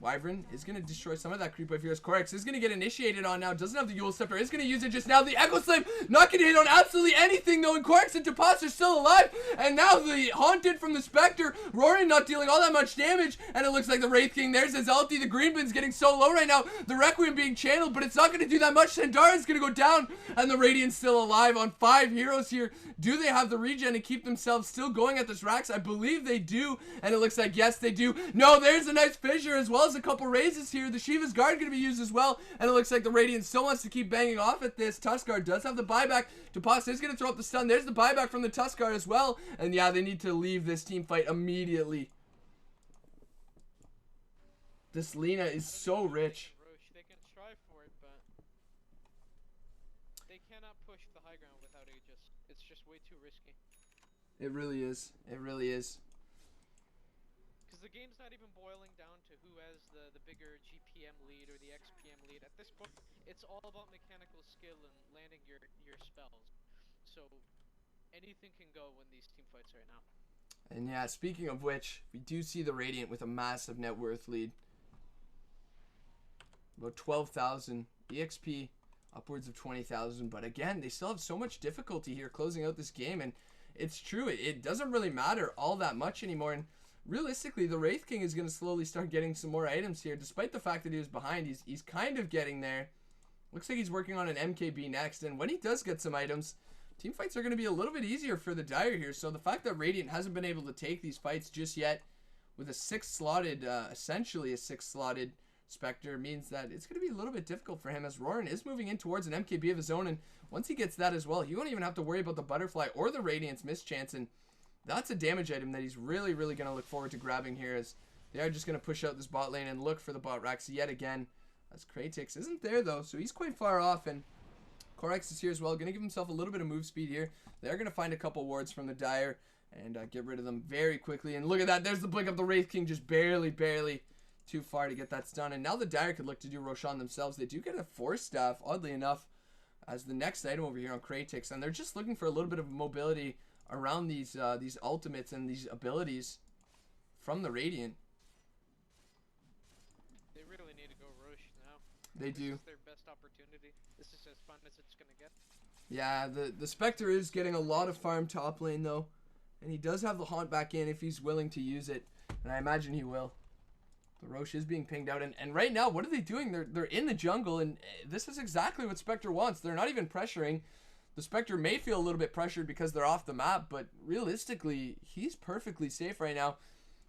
Wyvern is going to destroy some of that creep wave here as Corex is going to get initiated on now. Doesn't have the Yule Scepter. Is going to use it just now. The Echo Slam not going to hit on absolutely anything though. And Corex and Tapas are still alive. And now the Haunted from the Spectre. Roaring not dealing all that much damage. And it looks like the Wraith King. There's his ulti. The Green Bin's getting so low right now. The Requiem being channeled. But it's not going to do that much. Sandara's going to go down. And the Radiant's still alive on 5 heroes here. Do they have the regen to keep themselves still going at this Rax? I believe they do. And it looks like yes they do. No, there's a nice fissure as well as a couple raises here. The Shiva's Guard going to be used as well, and it looks like the Radiant still wants to keep banging off at this. Tuskar does have the buyback. Tapas is going to throw up the stun. There's the buyback from the Tuskar as well, and yeah, they need to leave this team fight immediately. This Lena is so rich. They can try for it, but they cannot push the high ground without Aegis. It's just way too risky. It really is. It really is. Because the game's not even boiling down to who has the bigger GPM lead or the XPM lead. At this point, it's all about mechanical skill and landing your spells. So anything can go when these team fights right now. And yeah, speaking of which, we do see the Radiant with a massive net worth lead. About 12,000 EXP, upwards of 20,000. But again, they still have so much difficulty here closing out this game. And it's true, it doesn't really matter all that much anymore. And realistically, the Wraith King is going to slowly start getting some more items here. Despite the fact that he was behind, he's kind of getting there. Looks like he's working on an MKB next. And when he does get some items, team fights are going to be a little bit easier for the Dire here. So the fact that Radiant hasn't been able to take these fights just yet with a 6-slotted, essentially a 6-slotted Spectre means that it's going to be a little bit difficult for him as Roran is moving in towards an MKB of his own. And once he gets that as well, he won't even have to worry about the Butterfly or the Radiant's mischance. And that's a damage item that he's really going to look forward to grabbing here, as they are just going to push out this bot lane and look for the bot racks yet again, as Cratix isn't there though, so he's quite far off. And Corex is here as well, going to give himself a little bit of move speed here. They're going to find a couple wards from the Dire and get rid of them very quickly. And look at that, there's the blink of the Wraith King, just barely too far to get that stun. And now the Dire could look to do Roshan themselves. They do get a Force Staff, oddly enough, as the next item over here on Cratix, and they're just looking for a little bit of mobility around these ultimates and these abilities from the Radiant. They really need to go Roche now. They do. This is their best opportunity. This is as fun as it's gonna get. Yeah, the Spectre is getting a lot of farm top lane though, and he does have the Haunt back in if he's willing to use it, and I imagine he will. The Roche is being pinged out, and right now, what are they doing? They're in the jungle, and this is exactly what Spectre wants. They're not even pressuring. The Spectre may feel a little bit pressured because they're off the map, but realistically, he's perfectly safe right now.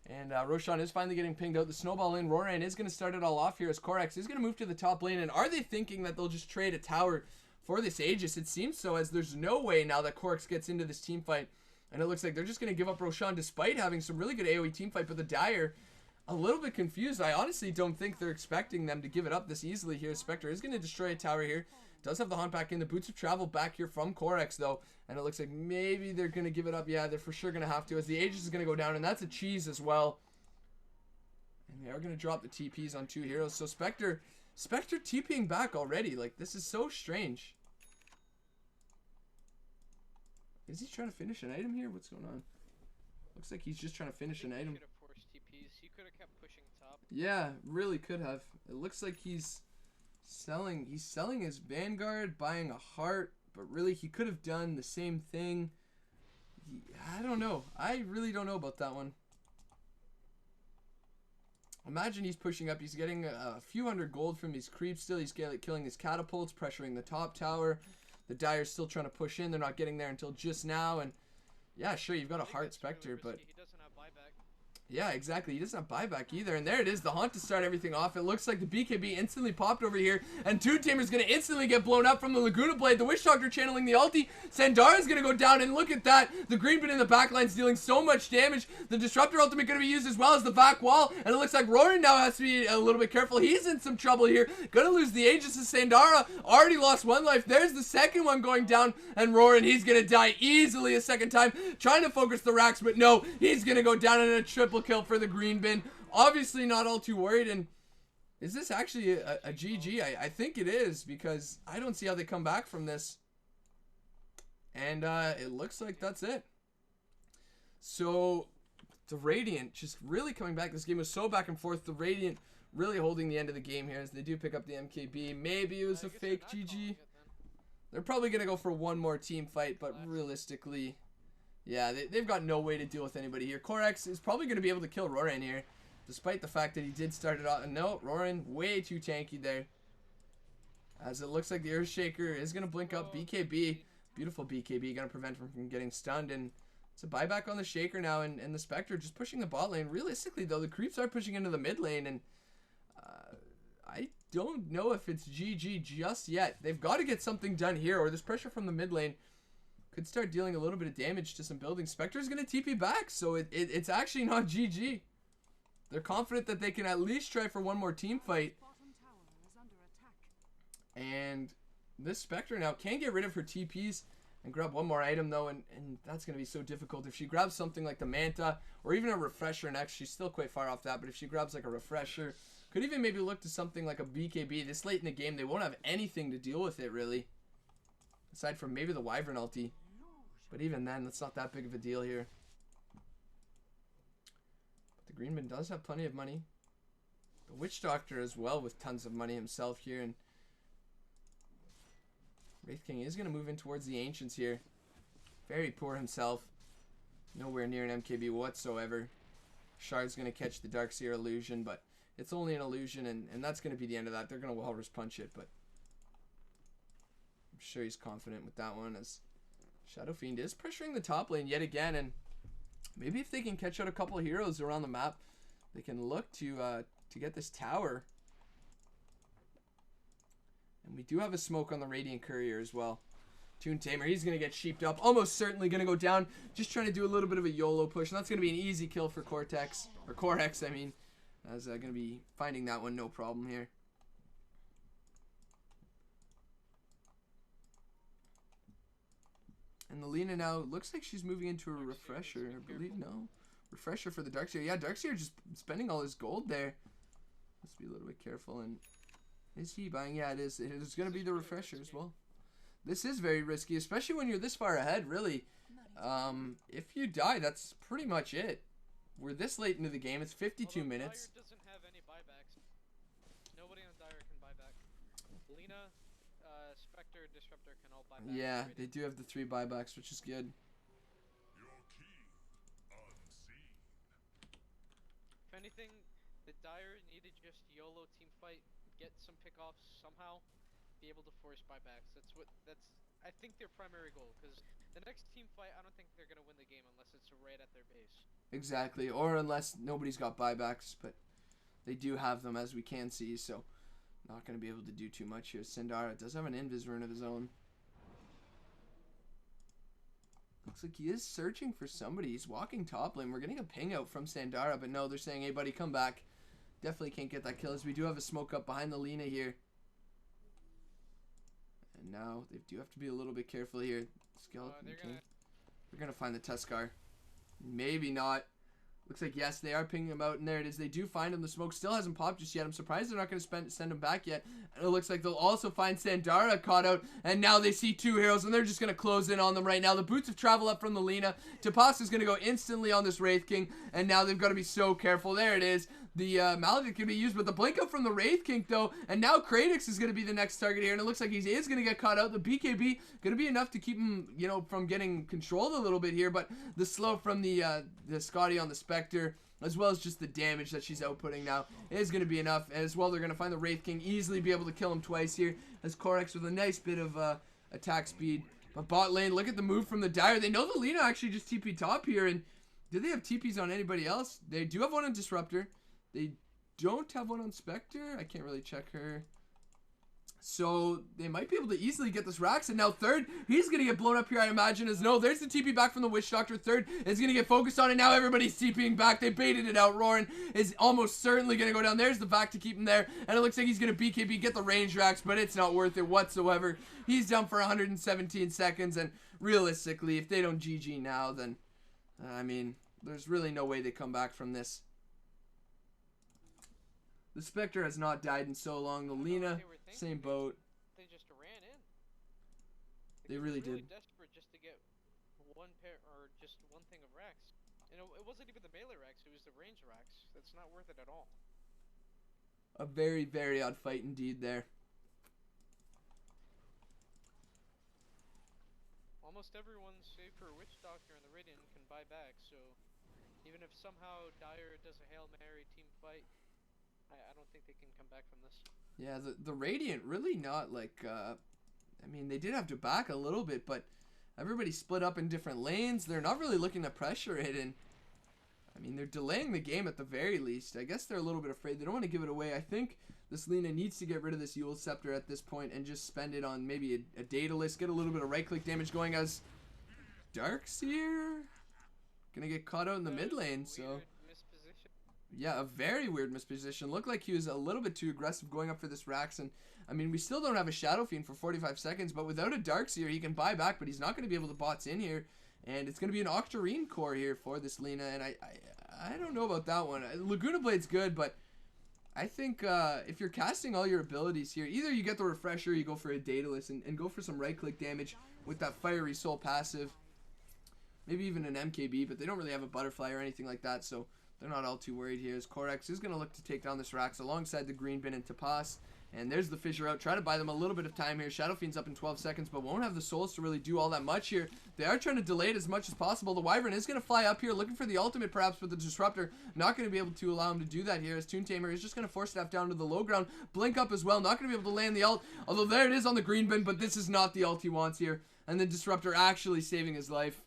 And Roshan is finally getting pinged out. The snowball in. Roran is going to start it all off here as Corex is going to move to the top lane. And are they thinking that they'll just trade a tower for this Aegis? It seems so, as there's no way now that Corex gets into this team fight. And it looks like they're just going to give up Roshan despite having some really good AoE team fight. But the Dire, a little bit confused. I honestly don't think they're expecting them to give it up this easily here. Spectre is going to destroy a tower here. Does have the haunt back in. The boots of travel back here from Corex though. And it looks like maybe they're going to give it up. Yeah, they're for sure going to have to, as the Aegis is going to go down. And that's a cheese as well. And they are going to drop the TPs on 2 heroes. So Spectre TPing back already. Like, this is so strange. Is he trying to finish an item here? What's going on? Looks like he's just trying to finish an item. He could have forced TPs. He could have kept pushing top. Yeah, really could have. It looks like he's selling his Vanguard, buying a heart, but really he could have done the same thing. I don't know. I really don't know about that one. Imagine he's pushing up. He's getting a few hundred gold from his creeps still. He's killing his catapults, pressuring the top tower. The Dire's still trying to push in. They're not getting there until just now. And yeah, sure, you've got a Heart Spectre, really but he doesn't have buyback. yeah, exactly. He doesn't have buyback either. And there it is, the Haunt to start everything off. It looks like the BKB instantly popped over here. And Toontamer's going to instantly get blown up from the Laguna Blade. The Witch Doctor channeling the ulti. Sandara's going to go down, and look at that. The Green Bin in the backline's dealing so much damage. The Disruptor ultimate going to be used as well as the back wall. And it looks like Roran now has to be a little bit careful. He's in some trouble here. Going to lose the Aegis of Sandara. Already lost 1 life. There's the second one going down. And Roran, he's going to die easily a second time. Trying to focus the racks, but no. He's going to go down in a triple kill for the Green Bin. Obviously not all too worried. And is this actually a GG? I think it is, because I don't see how they come back from this. And it looks like that's it. So the Radiant just really coming back. This game was so back and forth. The Radiant really holding the end of the game here as they do pick up the MKB. Maybe it was a fake GG. They're probably going to go for one more team fight, but realistically, yeah, they've got no way to deal with anybody here. Corex is probably going to be able to kill Roran here, despite the fact that he did start it off. No, Roran way too tanky there. As it looks like the Earthshaker is going to blink up. BKB, beautiful BKB, going to prevent him from getting stunned. And it's a buyback on the Shaker now, and the Spectre just pushing the bot lane. Realistically, though, the creeps are pushing into the mid lane, and I don't know if it's GG just yet. They've got to get something done here, or this pressure from the mid lane could start dealing a little bit of damage to some buildings. Spectre's going to TP back, so it's actually not GG. They're confident that they can at least try for one more team fight. And this Spectre now can get rid of her TPs and grab one more item, though, and that's going to be so difficult. If she grabs something like the Manta or even a Refresher next, she's still quite far off that, but if she grabs like a Refresher, could even maybe look to something like a BKB. This late in the game, they won't have anything to deal with it, really, aside from maybe the Wyvern ulti. But even then, that's not that big of a deal here. But the Green Bin does have plenty of money. The Witch Doctor as well with tons of money himself here. And Wraith King is going to move in towards the Ancients here. Very poor himself. Nowhere near an MKB whatsoever. Shard's going to catch the Darkseer illusion, but it's only an illusion, and that's going to be the end of that. They're going to Walrus punch it, but I'm sure he's confident with that one, as Shadow Fiend is pressuring the top lane yet again, and maybe if they can catch out a couple of heroes around the map, they can look to get this tower. And we do have a smoke on the Radiant Courier as well. Toontamer, he's going to get sheeped up. Almost certainly going to go down. Just trying to do a little bit of a YOLO push. And that's going to be an easy kill for Cortex. Or Corex, I mean. As going to be finding that one no problem here. And the Lina now looks like she's moving into a Refresher. I believe, no. Refresher for the Darkseer. Yeah, Darkseer just spending all his gold there. Let's be a little bit careful. And is he buying? Yeah, it is. It's going to be the Refresher as well. This is very risky, especially when you're this far ahead, really. If you die, that's pretty much it. We're this late into the game. It's 52 minutes. Dire doesn't have any buybacks. Nobody on Dire can buy back. Lina, Spectre, Disruptor can all buy back. Yeah, they do have the 3 buybacks, which is good. If anything, the Dire need to just YOLO team fight, get some pickoffs somehow, be able to force buybacks. I think their primary goal, because the next team fight, I don't think they're gonna win the game unless it's right at their base. Exactly, or unless nobody's got buybacks, but they do have them, as we can see, so not going to be able to do too much here. Sandara does have an invis rune of his own. Looks like he is searching for somebody. He's walking top lane. We're getting a ping out from Sandara, but no, they're saying, hey, buddy, come back. Definitely can't get that kill, as we do have a smoke up behind the Lina here. And now they do have to be a little bit careful here. Skeleton King. They're going to find the Tuskar. Maybe not. Looks like, yes, they are pinging him out, and there it is. They do find him. The smoke still hasn't popped just yet. I'm surprised they're not going to send him back yet. And it looks like they'll also find Sandara caught out, and now they see two heroes, and they're just going to close in on them right now. The boots have traveled up from the Lina. Tapas is going to go instantly on this Wraith King, and now they've got to be so careful. There it is. The Maledict can be used, but the blink up from the Wraith King, though, and now Cratix is going to be the next target here, and it looks like he is going to get caught out. The BKB going to be enough to keep him, you know, from getting controlled a little bit here, but the slow from the Scotty on the Spectre, as well as just the damage that she's outputting now, is going to be enough. As well, they're going to find the Wraith King, easily be able to kill him twice here, as Corex with a nice bit of attack speed. But bot lane, look at the move from the Dire. They know the Lina actually just TP top here, and do they have TPs on anybody else? They do have one on Disruptor. They don't have one on Spectre. I can't really check her. So they might be able to easily get this Rax. And now third, he's going to get blown up here, I imagine. As no, there's the TP back from the Witch Doctor. Third is going to get focused on it. Now everybody's TPing back. They baited it out. Roran is almost certainly going to go down. There's the back to keep him there. And it looks like he's going to BKB, get the range Rax, but it's not worth it whatsoever. He's down for 117 seconds. And realistically, if they don't GG now, then, I mean, there's really no way they come back from this. The Spectre has not died in so long. The Lina, same boat. They just ran in. They really did. Desperate just to get one pair or just one thing of Rax. And it wasn't even the melee Rax, it was the range Rax. That's not worth it at all. A very, very odd fight indeed there. Almost everyone, save for Witch Doctor and the Radiant, can buy back, so even if somehow Dire does a Hail Mary team fight, I don't think they can come back from this. Yeah, the Radiant really not like, I mean, they did have to back a little bit, but everybody split up in different lanes. They're not really looking to pressure it, and I mean, they're delaying the game at the very least. I guess they're a little bit afraid. They don't want to give it away. I think this Lina needs to get rid of this Yule Scepter at this point and just spend it on maybe a Daedalus, get a little bit of right-click damage going, as Darkseer gonna get caught out in the mid lane, so... Yeah, a very weird misposition. Looked like he was a little bit too aggressive going up for this Rax. And, I mean, we still don't have a Shadow Fiend for 45 seconds. But without a Darkseer, he can buy back. But he's not going to be able to bots in here. And it's going to be an Octarine core here for this Lina. And I don't know about that one. Laguna Blade's good, but I think if you're casting all your abilities here, either you get the Refresher or you go for a Daedalus and go for some right-click damage with that Fiery Soul passive. Maybe even an MKB, but they don't really have a Butterfly or anything like that, so... They're not all too worried here, as Corex is going to look to take down this Rax alongside the Green Bin and Tapas. And there's the Fissure out. Try to buy them a little bit of time here. Shadow Fiend's up in 12 seconds, but won't have the souls to really do all that much here. They are trying to delay it as much as possible. The Wyvern is going to fly up here, looking for the ultimate perhaps, but the Disruptor not going to be able to allow him to do that here, as Toontamer is just going to force staff down to the low ground. Blink up as well, not going to be able to land the ult, although there it is on the Green Bin, but this is not the ult he wants here. And the Disruptor actually saving his life.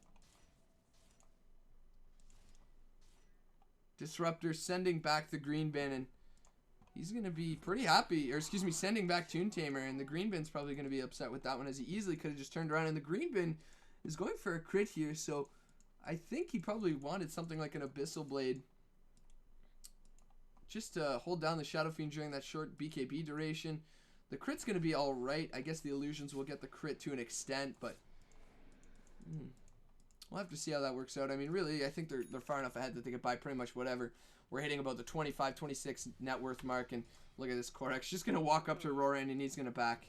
Disruptor sending back the Green Bin, and he's going to be pretty happy, or excuse me, sending back Toontamer, and the Green Bin's probably going to be upset with that one, as he easily could have just turned around, and the Green Bin is going for a crit here, so I think he probably wanted something like an Abyssal Blade just to hold down the Shadow Fiend during that short BKB duration. The crit's going to be alright. I guess the illusions will get the crit to an extent, but... We'll have to see how that works out. I mean, really, I think they're far enough ahead that they could buy pretty much whatever. We're hitting about the 25, 26 net worth mark, and look at this Corex. Just going to walk up to Roran, and he's going to back.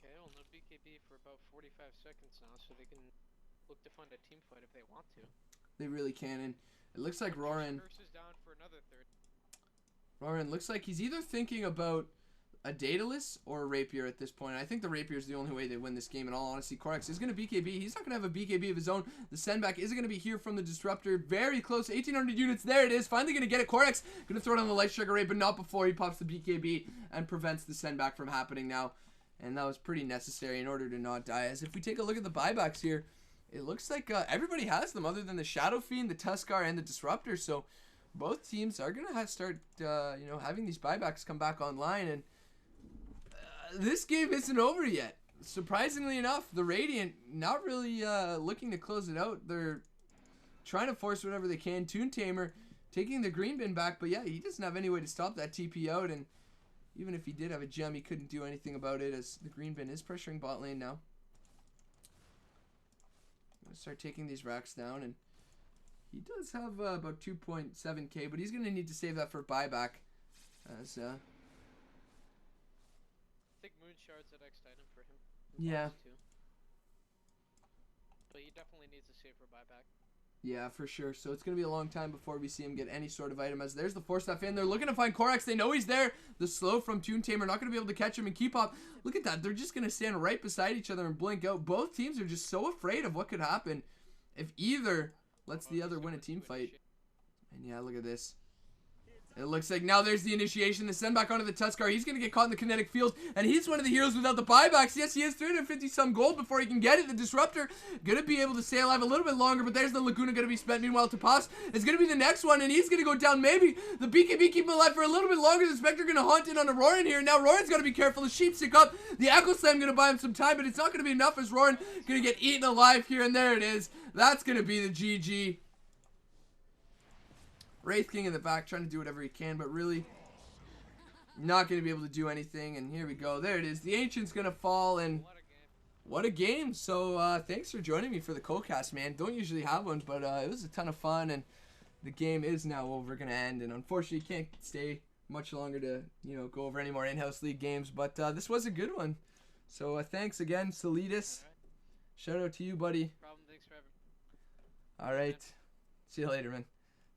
Okay, well, no BKB for about 45 seconds now, so they can look to find a team fight if they want to. They really can, and it looks like Roran... Curse is down for another third. Roran looks like he's either thinking about a Daedalus or a Rapier at this point. I think the Rapier is the only way they win this game, in all honesty. Corex is going to BKB. He's not going to have a BKB of his own. The send back isn't going to be here from the Disruptor. Very close. 1,800 units. There it is. Finally going to get it. Corex going to throw it on the Light Striker Ray, but not before he pops the BKB and prevents the send back from happening now. And that was pretty necessary in order to not die. As if we take a look at the buybacks here, it looks like everybody has them other than the Shadow Fiend, the Tuskar, and the Disruptor. So both teams are going to start, having these buybacks come back online. And this game isn't over yet. Surprisingly enough, the Radiant not really looking to close it out. They're trying to force whatever they can. Toontamer taking the green bin back, but yeah, he doesn't have any way to stop that TP out. And even if he did have a gem, he couldn't do anything about it, as the green bin is pressuring bot lane now. I'm gonna start taking these racks down, and he does have about 2.7k, but he's gonna need to save that for buyback. As I think Moon Shard's the next item for him. Yeah. But he definitely needs to save for buyback. Yeah, for sure. So it's going to be a long time before we see him get any sort of item. As there's the 4-step in. They're looking to find Corex. They know he's there. The slow from Toontamer not going to be able to catch him and keep up. Look at that. They're just going to stand right beside each other and blink out. Both teams are just so afraid of what could happen if either lets the other win a team fight. And yeah, look at this. It looks like now there's the initiation. The send back onto the Tuskar. He's going to get caught in the kinetic field. And he's one of the heroes without the buybacks. Yes, he has 350 some gold before he can get it. The Disruptor going to be able to stay alive a little bit longer. But there's the Laguna going to be spent. Meanwhile, Tapas is going to be the next one. And he's going to go down. Maybe the BKB keep him alive for a little bit longer. The Spectre going to haunt in on a Roran here. Now Roran's got to be careful. The sheep stick up. The Echo Slam going to buy him some time. But it's not going to be enough, as Roran going to get eaten alive here. And there it is. That's going to be the GG. Wraith King in the back trying to do whatever he can, but really not going to be able to do anything. And here we go. There it is. The Ancient's going to fall, and what a game. So thanks for joining me for the co-cast, man. Don't usually have one, but it was a ton of fun, and the game is now over, going to end. And unfortunately, can't stay much longer to, go over any more in-house league games, but this was a good one. So thanks again, Solitis. Shout out to you, buddy. No problem. Thanks for having me. All right. See you later, man.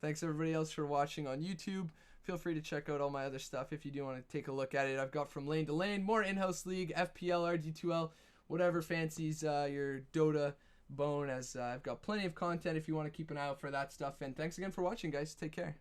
Thanks everybody else for watching on YouTube. Feel free to check out all my other stuff if you do want to take a look at it. I've got From Lane to Lane, more in-house league, FPL, RD2L, whatever fancies your Dota bone, as I've got plenty of content if you want to keep an eye out for that stuff. And thanks again for watching, guys. Take care.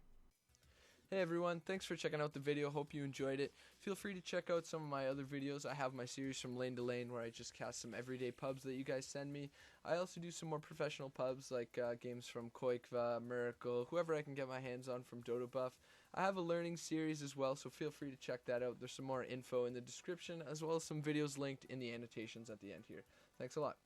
Hey everyone, thanks for checking out the video. Hope you enjoyed it. Feel free to check out some of my other videos. I have my series From Lane to Lane, where I just cast some everyday pubs that you guys send me. I also do some more professional pubs, like games from Koikva, Miracle, whoever I can get my hands on from Dota Buff. I have a learning series as well, so feel free to check that out. There's some more info in the description, as well as some videos linked in the annotations at the end here. Thanks a lot.